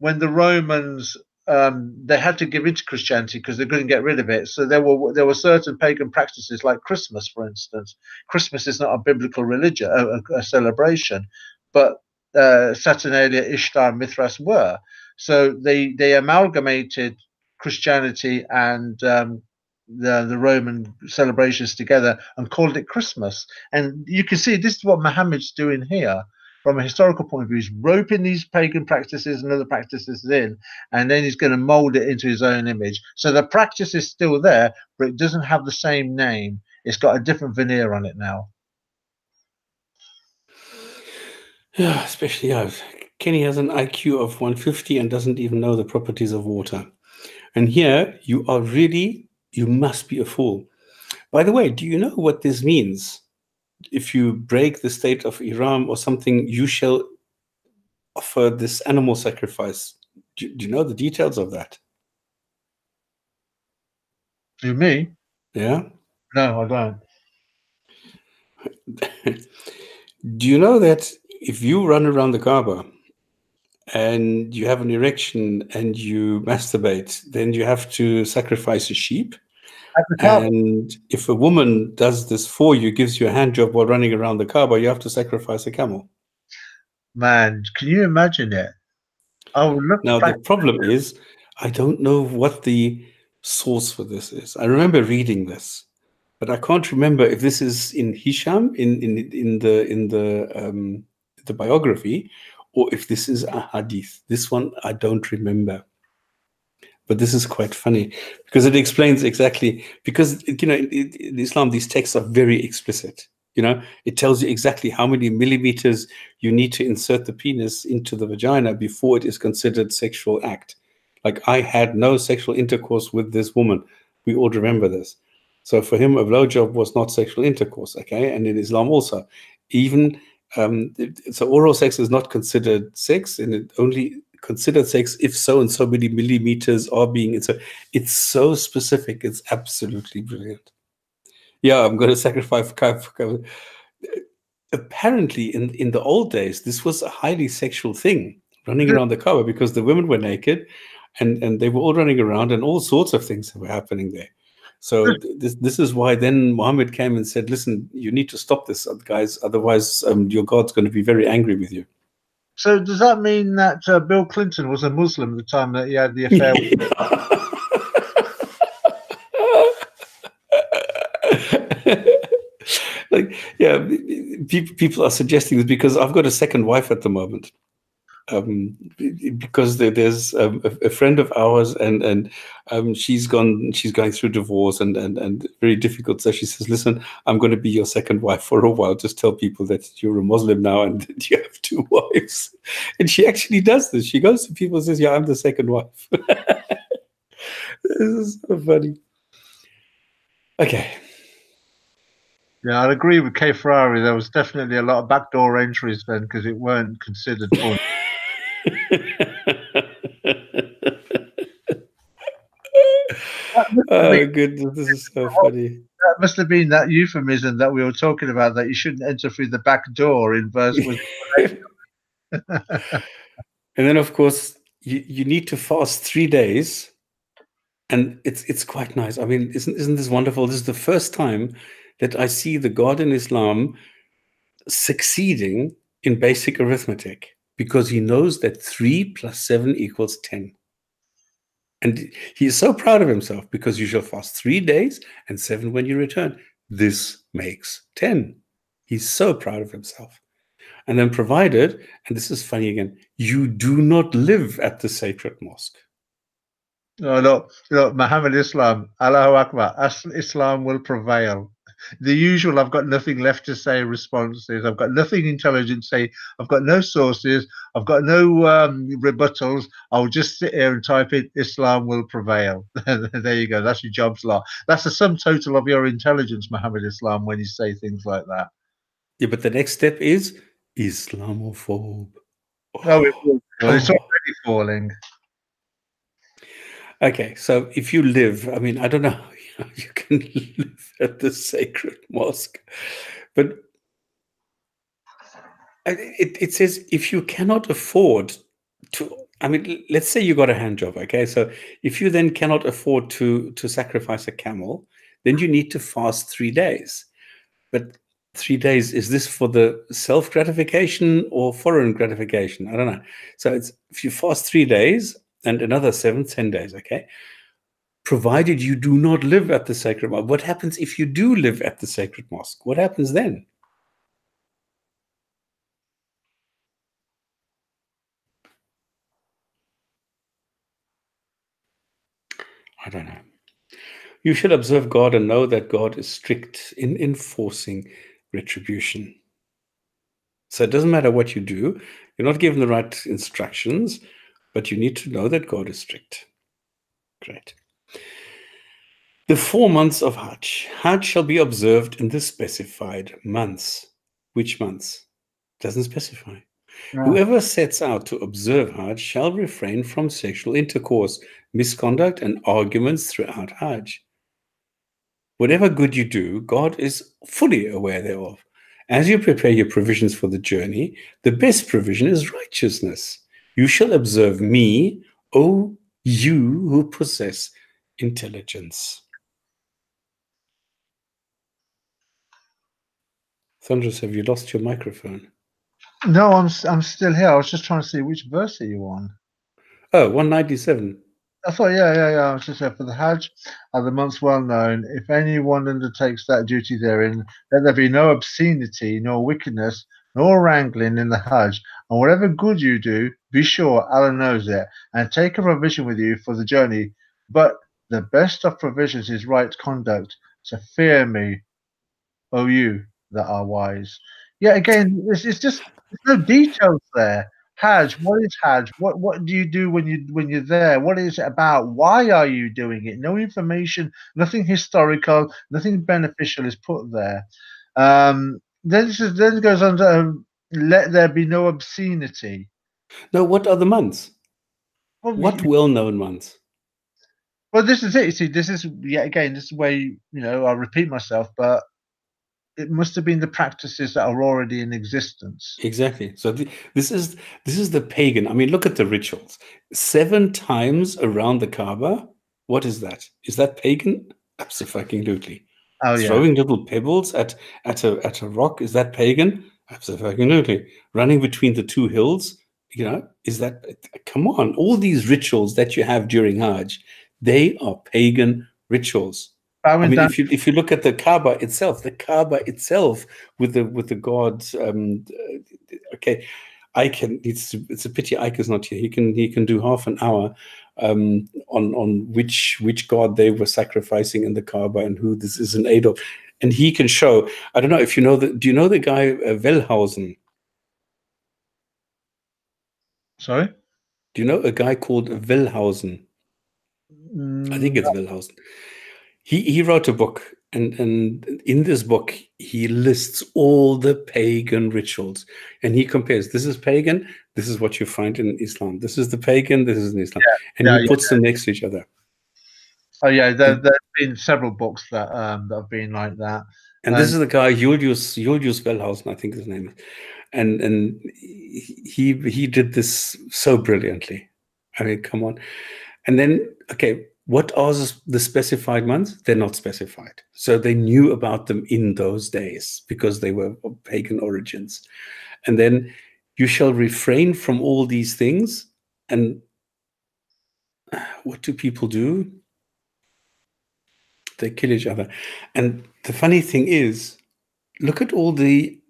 when the Romans they had to give into Christianity because they couldn't get rid of it. So there were certain pagan practices like Christmas, for instance. Christmas is not a biblical religion, a celebration, but Saturnalia, Ishtar, Mithras were. So they amalgamated Christianity and the Roman celebrations together and called it Christmas. And you can see this is what Muhammad's doing here. From a historical point of view, he's roping these pagan practices and other practices in, and then he's going to mold it into his own image. So the practice is still there, but it doesn't have the same name. It's got a different veneer on it now. Yeah, especially Kenny has an IQ of 150 and doesn't even know the properties of water. And here you must be a fool. By the way, do you know what this means? If you break the state of Ihram or something, you shall offer this animal sacrifice. Do you know the details of that? To me? Yeah? No, I don't. Do you know that if you run around the Kaaba and you have an erection and you masturbate, then you have to sacrifice a sheep? And if a woman does this for you, gives you a hand job while running around the Kaaba, you have to sacrifice a camel. Man, can you imagine it? Now, the problem is, I don't know what the source for this is. I remember reading this, but I can't remember if this is in Hisham in the biography, or if this is a hadith. This one I don't remember. But this is quite funny because it explains exactly, because in Islam these texts are very explicit. It tells you exactly how many millimeters you need to insert the penis into the vagina before it is considered sexual act. Like, I had no sexual intercourse with this woman. We all remember this. So for him, a blowjob was not sexual intercourse, okay? And in Islam also, even so oral sex is not considered sex, and it only considered sex if so and so many millimeters are being. It's so specific. It's absolutely brilliant. Yeah, I'm going to sacrifice. Apparently, in the old days, this was a highly sexual thing, running around the Kaaba, because the women were naked, and they were all running around, and all sorts of things were happening there. So this is why then Muhammad came and said, "Listen, you need to stop this, guys. Otherwise, your God's going to be very angry with you." So does that mean that Bill Clinton was a Muslim at the time that he had the affair with? Like, yeah, people are suggesting this because I've got a second wife at the moment. Because there's a friend of ours, and she's going through divorce and very difficult. So she says, "Listen, I'm going to be your second wife for a while. Just tell people that you're a Muslim now and that you have two wives." And she actually does this. She goes to people and says, "Yeah, I'm the second wife." This is so funny. Okay. Yeah, I'd agree with Kay Ferrari. There was definitely a lot of backdoor entries then, because it weren't considered fun. Oh goodness, this is so funny. That must have been that euphemism that we were talking about, that you shouldn't enter through the back door in verse with. And then, of course, you need to fast 3 days, and it's quite nice. I mean, isn't this wonderful? This is the first time that I see the God in Islam succeeding in basic arithmetic, because he knows that 3 plus 7 equals 10. And he is so proud of himself, because you shall fast 3 days and 7 when you return. This makes 10. He's so proud of himself. And then provided, and this is funny again, you do not live at the sacred mosque. No, look, Muhammad Islam, Allahu Akbar, Islam will prevail. The usual, I've got nothing left to say responses. I've got nothing intelligent to say. I've got no sources. I've got no rebuttals. I'll just sit here and type in, Islam will prevail. There you go. That's your job's lot. That's the sum total of your intelligence, Muhammad Islam, when you say things like that. Yeah, but the next step is Islamophobe. Oh, it's already falling. Okay, so if you live, I mean, I don't know, you can live at the sacred mosque, but it says if you cannot afford to I mean, let's say you got a hand job, okay? So if you then cannot afford to sacrifice a camel, then you need to fast 3 days. But 3 days, is this for the self-gratification or foreign gratification? I don't know. So it's if you fast 3 days and another 7, 10 days, okay? Provided you do not live at the sacred mosque. What happens if you do live at the sacred mosque? What happens then? I don't know. You should observe God and know that God is strict in enforcing retribution. So it doesn't matter what you do. You're not given the right instructions, but you need to know that God is strict. Great. The 4 months of Hajj. Hajj shall be observed in the specified months. Which months? Doesn't specify. Yeah. Whoever sets out to observe Hajj shall refrain from sexual intercourse, misconduct, and arguments throughout Hajj. Whatever good you do, God is fully aware thereof. As you prepare your provisions for the journey, the best provision is righteousness. You shall observe me, O you who possess intelligence. Thunders, have you lost your microphone? No, I'm still here. I was just trying to see which verse are you on. Oh, 197. I thought, yeah. I was just there for the Hajj. Are the months well known? If anyone undertakes that duty therein, let there be no obscenity, nor wickedness, nor wrangling in the Hajj. And whatever good you do, be sure Allah knows it, and take a provision with you for the journey. But the best of provisions is right conduct. So fear me, O you that are wise. Yeah, again, it's just there's no details there. Hajj, what is Hajj? What do you do when you're there? What is it about? Why are you doing it? No information, nothing historical, nothing beneficial is put there. Then it goes on to let there be no obscenity. No, what are the months? Well, What well-known months? well, this is it. You see, this is yet again, this is where I repeat myself, but it must have been the practices that are already in existence. Exactly. So this is the pagan. I mean, look at the rituals. 7 times around the Kaaba. What is that? Is that pagan? Absolutely. Oh yeah. Throwing little pebbles at a rock, is that pagan? Absolutely. Running between the 2 hills, is that? Come on, all these rituals that you have during Hajj, they are pagan rituals. I mean, if you look at the Kaaba itself with the gods, okay, it's a pity Ike is not here. He can do half an hour on which god they were sacrificing in the Kaaba and who this is in aid of, and he can show. I don't know if you know do you know the guy Wellhausen? Sorry? Do you know a guy called Wellhausen? I think it's Wellhausen. He wrote a book, and in this book he lists all the pagan rituals, and he compares. This is pagan. This is what you find in Islam. This is the pagan. This is in Islam, and he puts them next to each other. Oh yeah, there's been several books that have been like that. And this is the guy Julius Wellhausen, I think his name is, and he did this so brilliantly. I mean, come on. And then, okay, what are the specified months? They're not specified. So they knew about them in those days because they were of pagan origins. And then you shall refrain from all these things. And what do people do? They kill each other. And the funny thing is, look at all the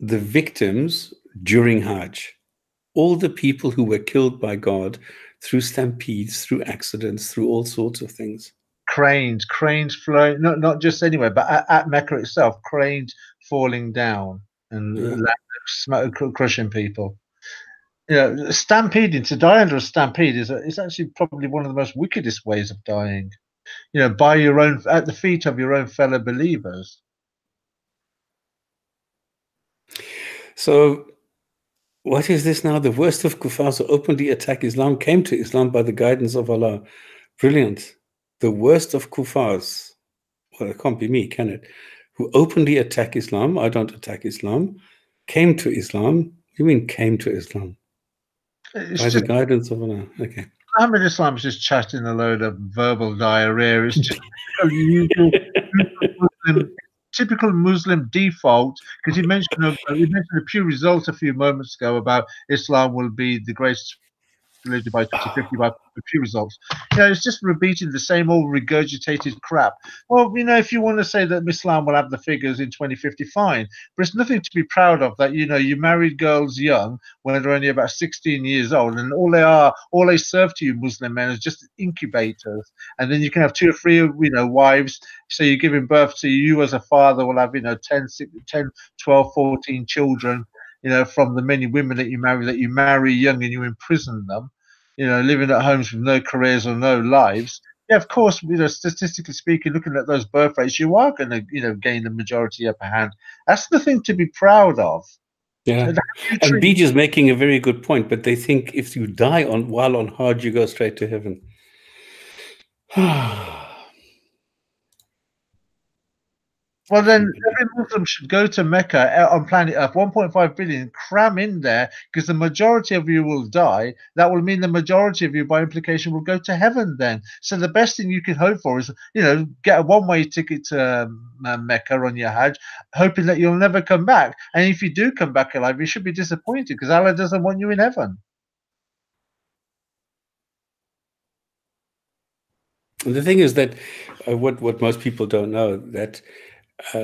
victims during Hajj. All the people who were killed by God through stampedes, through accidents, through all sorts of things. Cranes flowing, not just anywhere, but at Mecca itself, cranes falling down and crushing people. Stampeding, to die under a stampede is actually probably one of the most wickedest ways of dying. By at the feet of your own fellow believers. So what is this now? The worst of kuffars who openly attack Islam came to Islam by the guidance of Allah. Brilliant. The worst of kuffars. Well, it can't be me, can it? Who openly attack Islam. I don't attack Islam. Came to Islam. What do you mean came to Islam? It's By the just guidance of Allah. Okay. Muhammad Islam is just chatting a load of verbal diarrhea. It's just usual Muslim, typical Muslim default. Because you mentioned a Pew result a few moments ago about Islam will be the greatest religion by 2050 by the Pew results. It's just repeating the same old regurgitated crap. Well, if you want to say that Islam will have the figures in 2050, fine, but it's nothing to be proud of. That you married girls young when they're only about 16 years old, and all they serve to you Muslim men is just incubators, and then you can have 2 or 3 wives. So you're giving birth to, you as a father will have 10, 12, 14 children, from the many women that you marry young and you imprison them, living at homes with no careers or no lives. Yeah, of course, statistically speaking, looking at those birth rates, you are going to, gain the majority upper hand. That's the thing to be proud of. Yeah. And Beej is making a very good point, but they think if you die while on Hajj, you go straight to heaven. Well, then every Muslim should go to Mecca on planet Earth, 1.5 billion, cram in there, because the majority of you will die. That will mean the majority of you, by implication, will go to heaven then. So the best thing you can hope for is, get a one-way ticket to Mecca on your Hajj, hoping that you'll never come back. And if you do come back alive, you should be disappointed because Allah doesn't want you in heaven. And the thing is that what most people don't know, that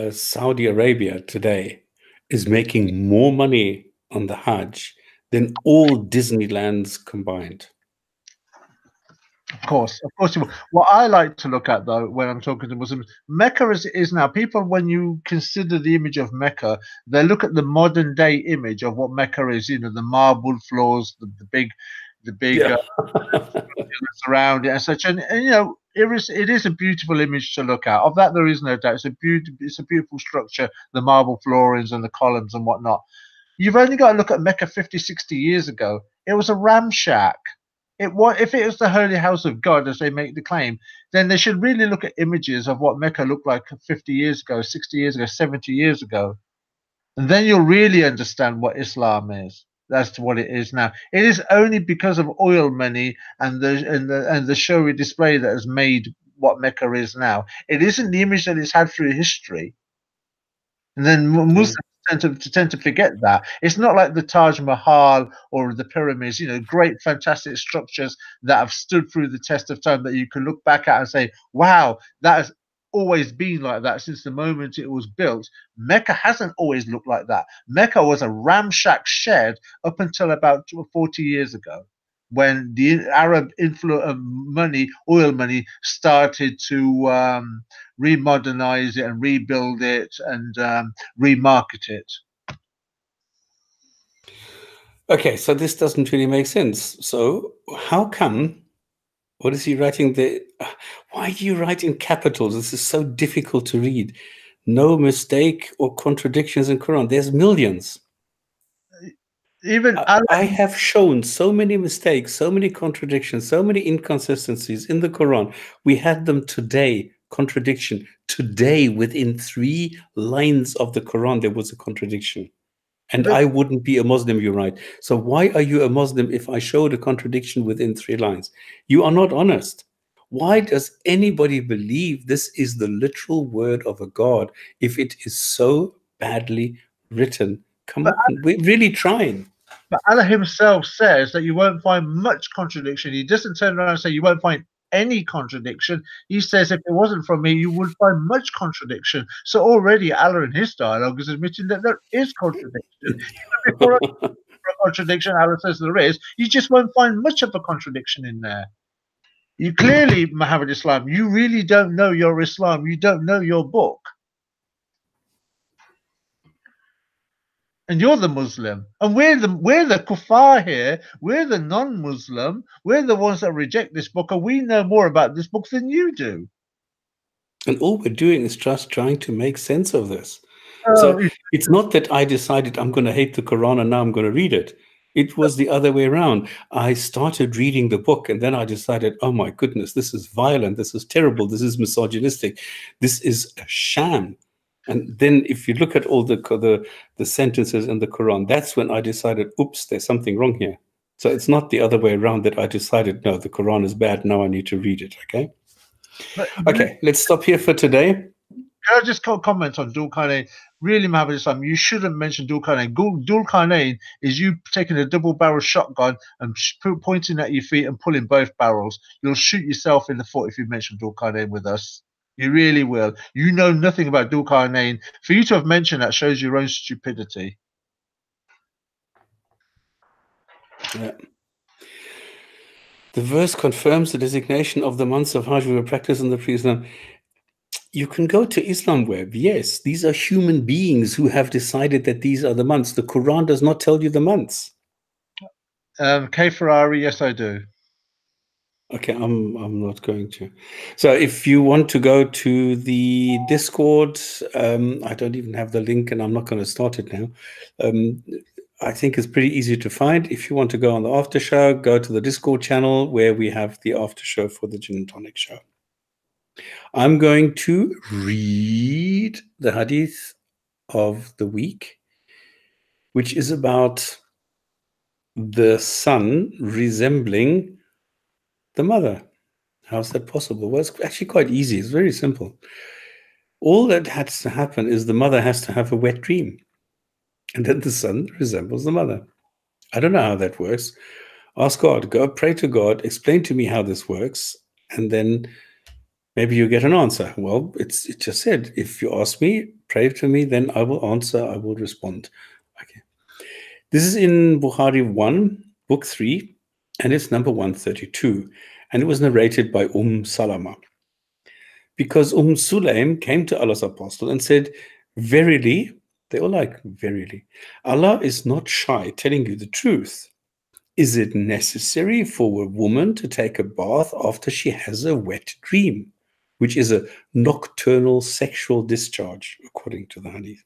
Saudi Arabia today is making more money on the Hajj than all Disneylands combined. Of course. What I like to look at, though, when I'm talking to Muslims, Mecca is now, people, when you consider the image of Mecca, they look at the modern day image of what Mecca is, the marble floors, the big around it and such. And it is a beautiful image to look at. Of that, there is no doubt. It's a beautiful structure, the marble floorings and the columns and whatnot. You've only got to look at Mecca 50, 60 years ago. It was a ramshack. If it was the holy house of God, as they make the claim, then they should really look at images of what Mecca looked like 50 years ago, 60 years ago, 70 years ago. And then you'll really understand what Islam is. That's what it is now. It is only because of oil money and the showy display that has made what Mecca is now. It isn't the image that it's had through history. And then Muslims tend to forget that. It's not like the Taj Mahal or the pyramids, great, fantastic structures that have stood through the test of time that you can look back at and say, wow, that has always been like that since the moment it was built. Mecca hasn't always looked like that. Mecca was a ramshack shed up until about 40 years ago, when the Arab oil money, started to remodernize it and rebuild it and remarket it. Okay, so this doesn't really make sense. So how come, what is he writing there? Why do you write in capitals? This is so difficult to read. No mistake or contradictions in Quran. There's millions. Even I have shown so many mistakes, so many contradictions, so many inconsistencies in the Quran. We had them today. Contradiction. Today, within 3 lines of the Quran, there was a contradiction. And I wouldn't be a Muslim, you're right. So why are you a Muslim if I showed a contradiction within 3 lines? You are not honest. Why does anybody believe this is the literal word of a God if it is so badly written? Come on, we're really trying. But Allah himself says that you won't find much contradiction. He doesn't turn around and say you won't find any contradiction. He says if it wasn't from me, you would find much contradiction. So already Allah in his dialogue is admitting that there is contradiction. Before a contradiction, Allah says there is. You just won't find much of a contradiction in there. You clearly, Muhammad Islam, you really don't know your Islam. You don't know your book. And you're the Muslim, and we're the kuffar here. We're the non-Muslim. We're the ones that reject this book, and we know more about this book than you do. And all we're doing is just trying to make sense of this. So it's not that I decided I'm going to hate the Quran and now I'm going to read it. It was the other way around. I started reading the book and then I decided, oh my goodness, this is violent. This is terrible. This is misogynistic. This is a sham. And then if you look at all the sentences in the Quran, that's when I decided, oops, there's something wrong here. So it's not the other way around that I decided, no, the Quran is bad, now I need to read it, okay? Okay, let's stop here for today. Can I just comment on Dul Qarnayn? Really, Muhammad Islam, you shouldn't mention Dul Qarnayn. Dul Qarnayn is you taking a double-barrel shotgun and pointing at your feet and pulling both barrels. You'll shoot yourself in the foot if you mention Dul Qarnayn with us. You really will. You know nothing about Dul Qarnayn. For you to have mentioned that shows your own stupidity. Yeah. The verse confirms the designation of the months of Hajj we were practiced in the pre-Islam. You can go to Islam Web. Yes, these are human beings who have decided that these are the months. The Quran does not tell you the months. K Ferrari, yes, I do. Okay, I'm not going to. So if you want to go to the Discord, I don't even have the link, and I'm not going to start it now. I think it's pretty easy to find. If you want to go on the after show, go to the Discord channel where we have the after show for the Gin and Tonic show. I'm going to read the hadith of the week, which is about the son resembling the mother. How's that possible? Well, it's actually quite easy. It's very simple. All that has to happen is the mother has to have a wet dream, and then the son resembles the mother. I don't know how that works. Ask God. Go pray to God. Explain to me how this works, and then maybe you get an answer. Well, it just said, if you ask me, pray to me, then I will answer. I will respond. Okay. This is in Bukhari 1, book 3, and it's number 132. And it was narrated by Salama. Because Sulaim came to Allah's apostle and said, verily, they were like, verily, Allah is not shy telling you the truth. Is it necessary for a woman to take a bath after she has a wet dream, which is a nocturnal sexual discharge, according to the hadith?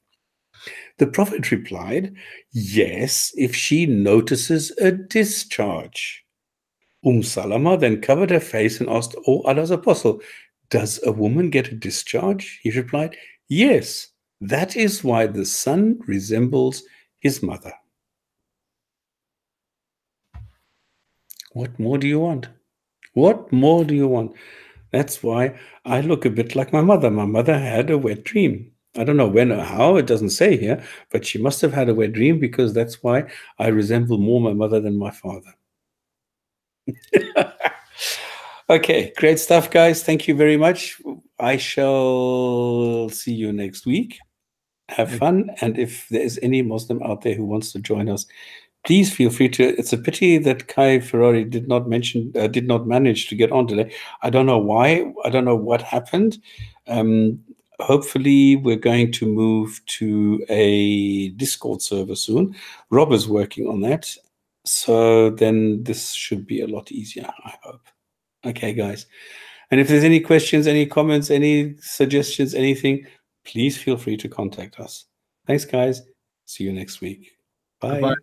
The Prophet replied, yes, if she notices a discharge. Salama then covered her face and asked, O Allah's apostle, does a woman get a discharge? He replied, yes, that is why the son resembles his mother. What more do you want? What more do you want? That's why I look a bit like my mother. My mother had a wet dream. I don't know when or how, it doesn't say here, but she must have had a wet dream because that's why I resemble more my mother than my father. Okay, great stuff, guys. Thank you very much. I shall see you next week. Have fun. And if there is any Muslim out there who wants to join us, please feel free to. It's a pity that Kai Ferrari did not manage to get on today. I don't know why. I don't know what happened. Hopefully, we're going to move to a Discord server soon. Rob is working on that. So then this should be a lot easier, I hope. Okay, guys. And if there's any questions, any comments, any suggestions, anything, please feel free to contact us. Thanks, guys. See you next week. Bye. Bye-bye.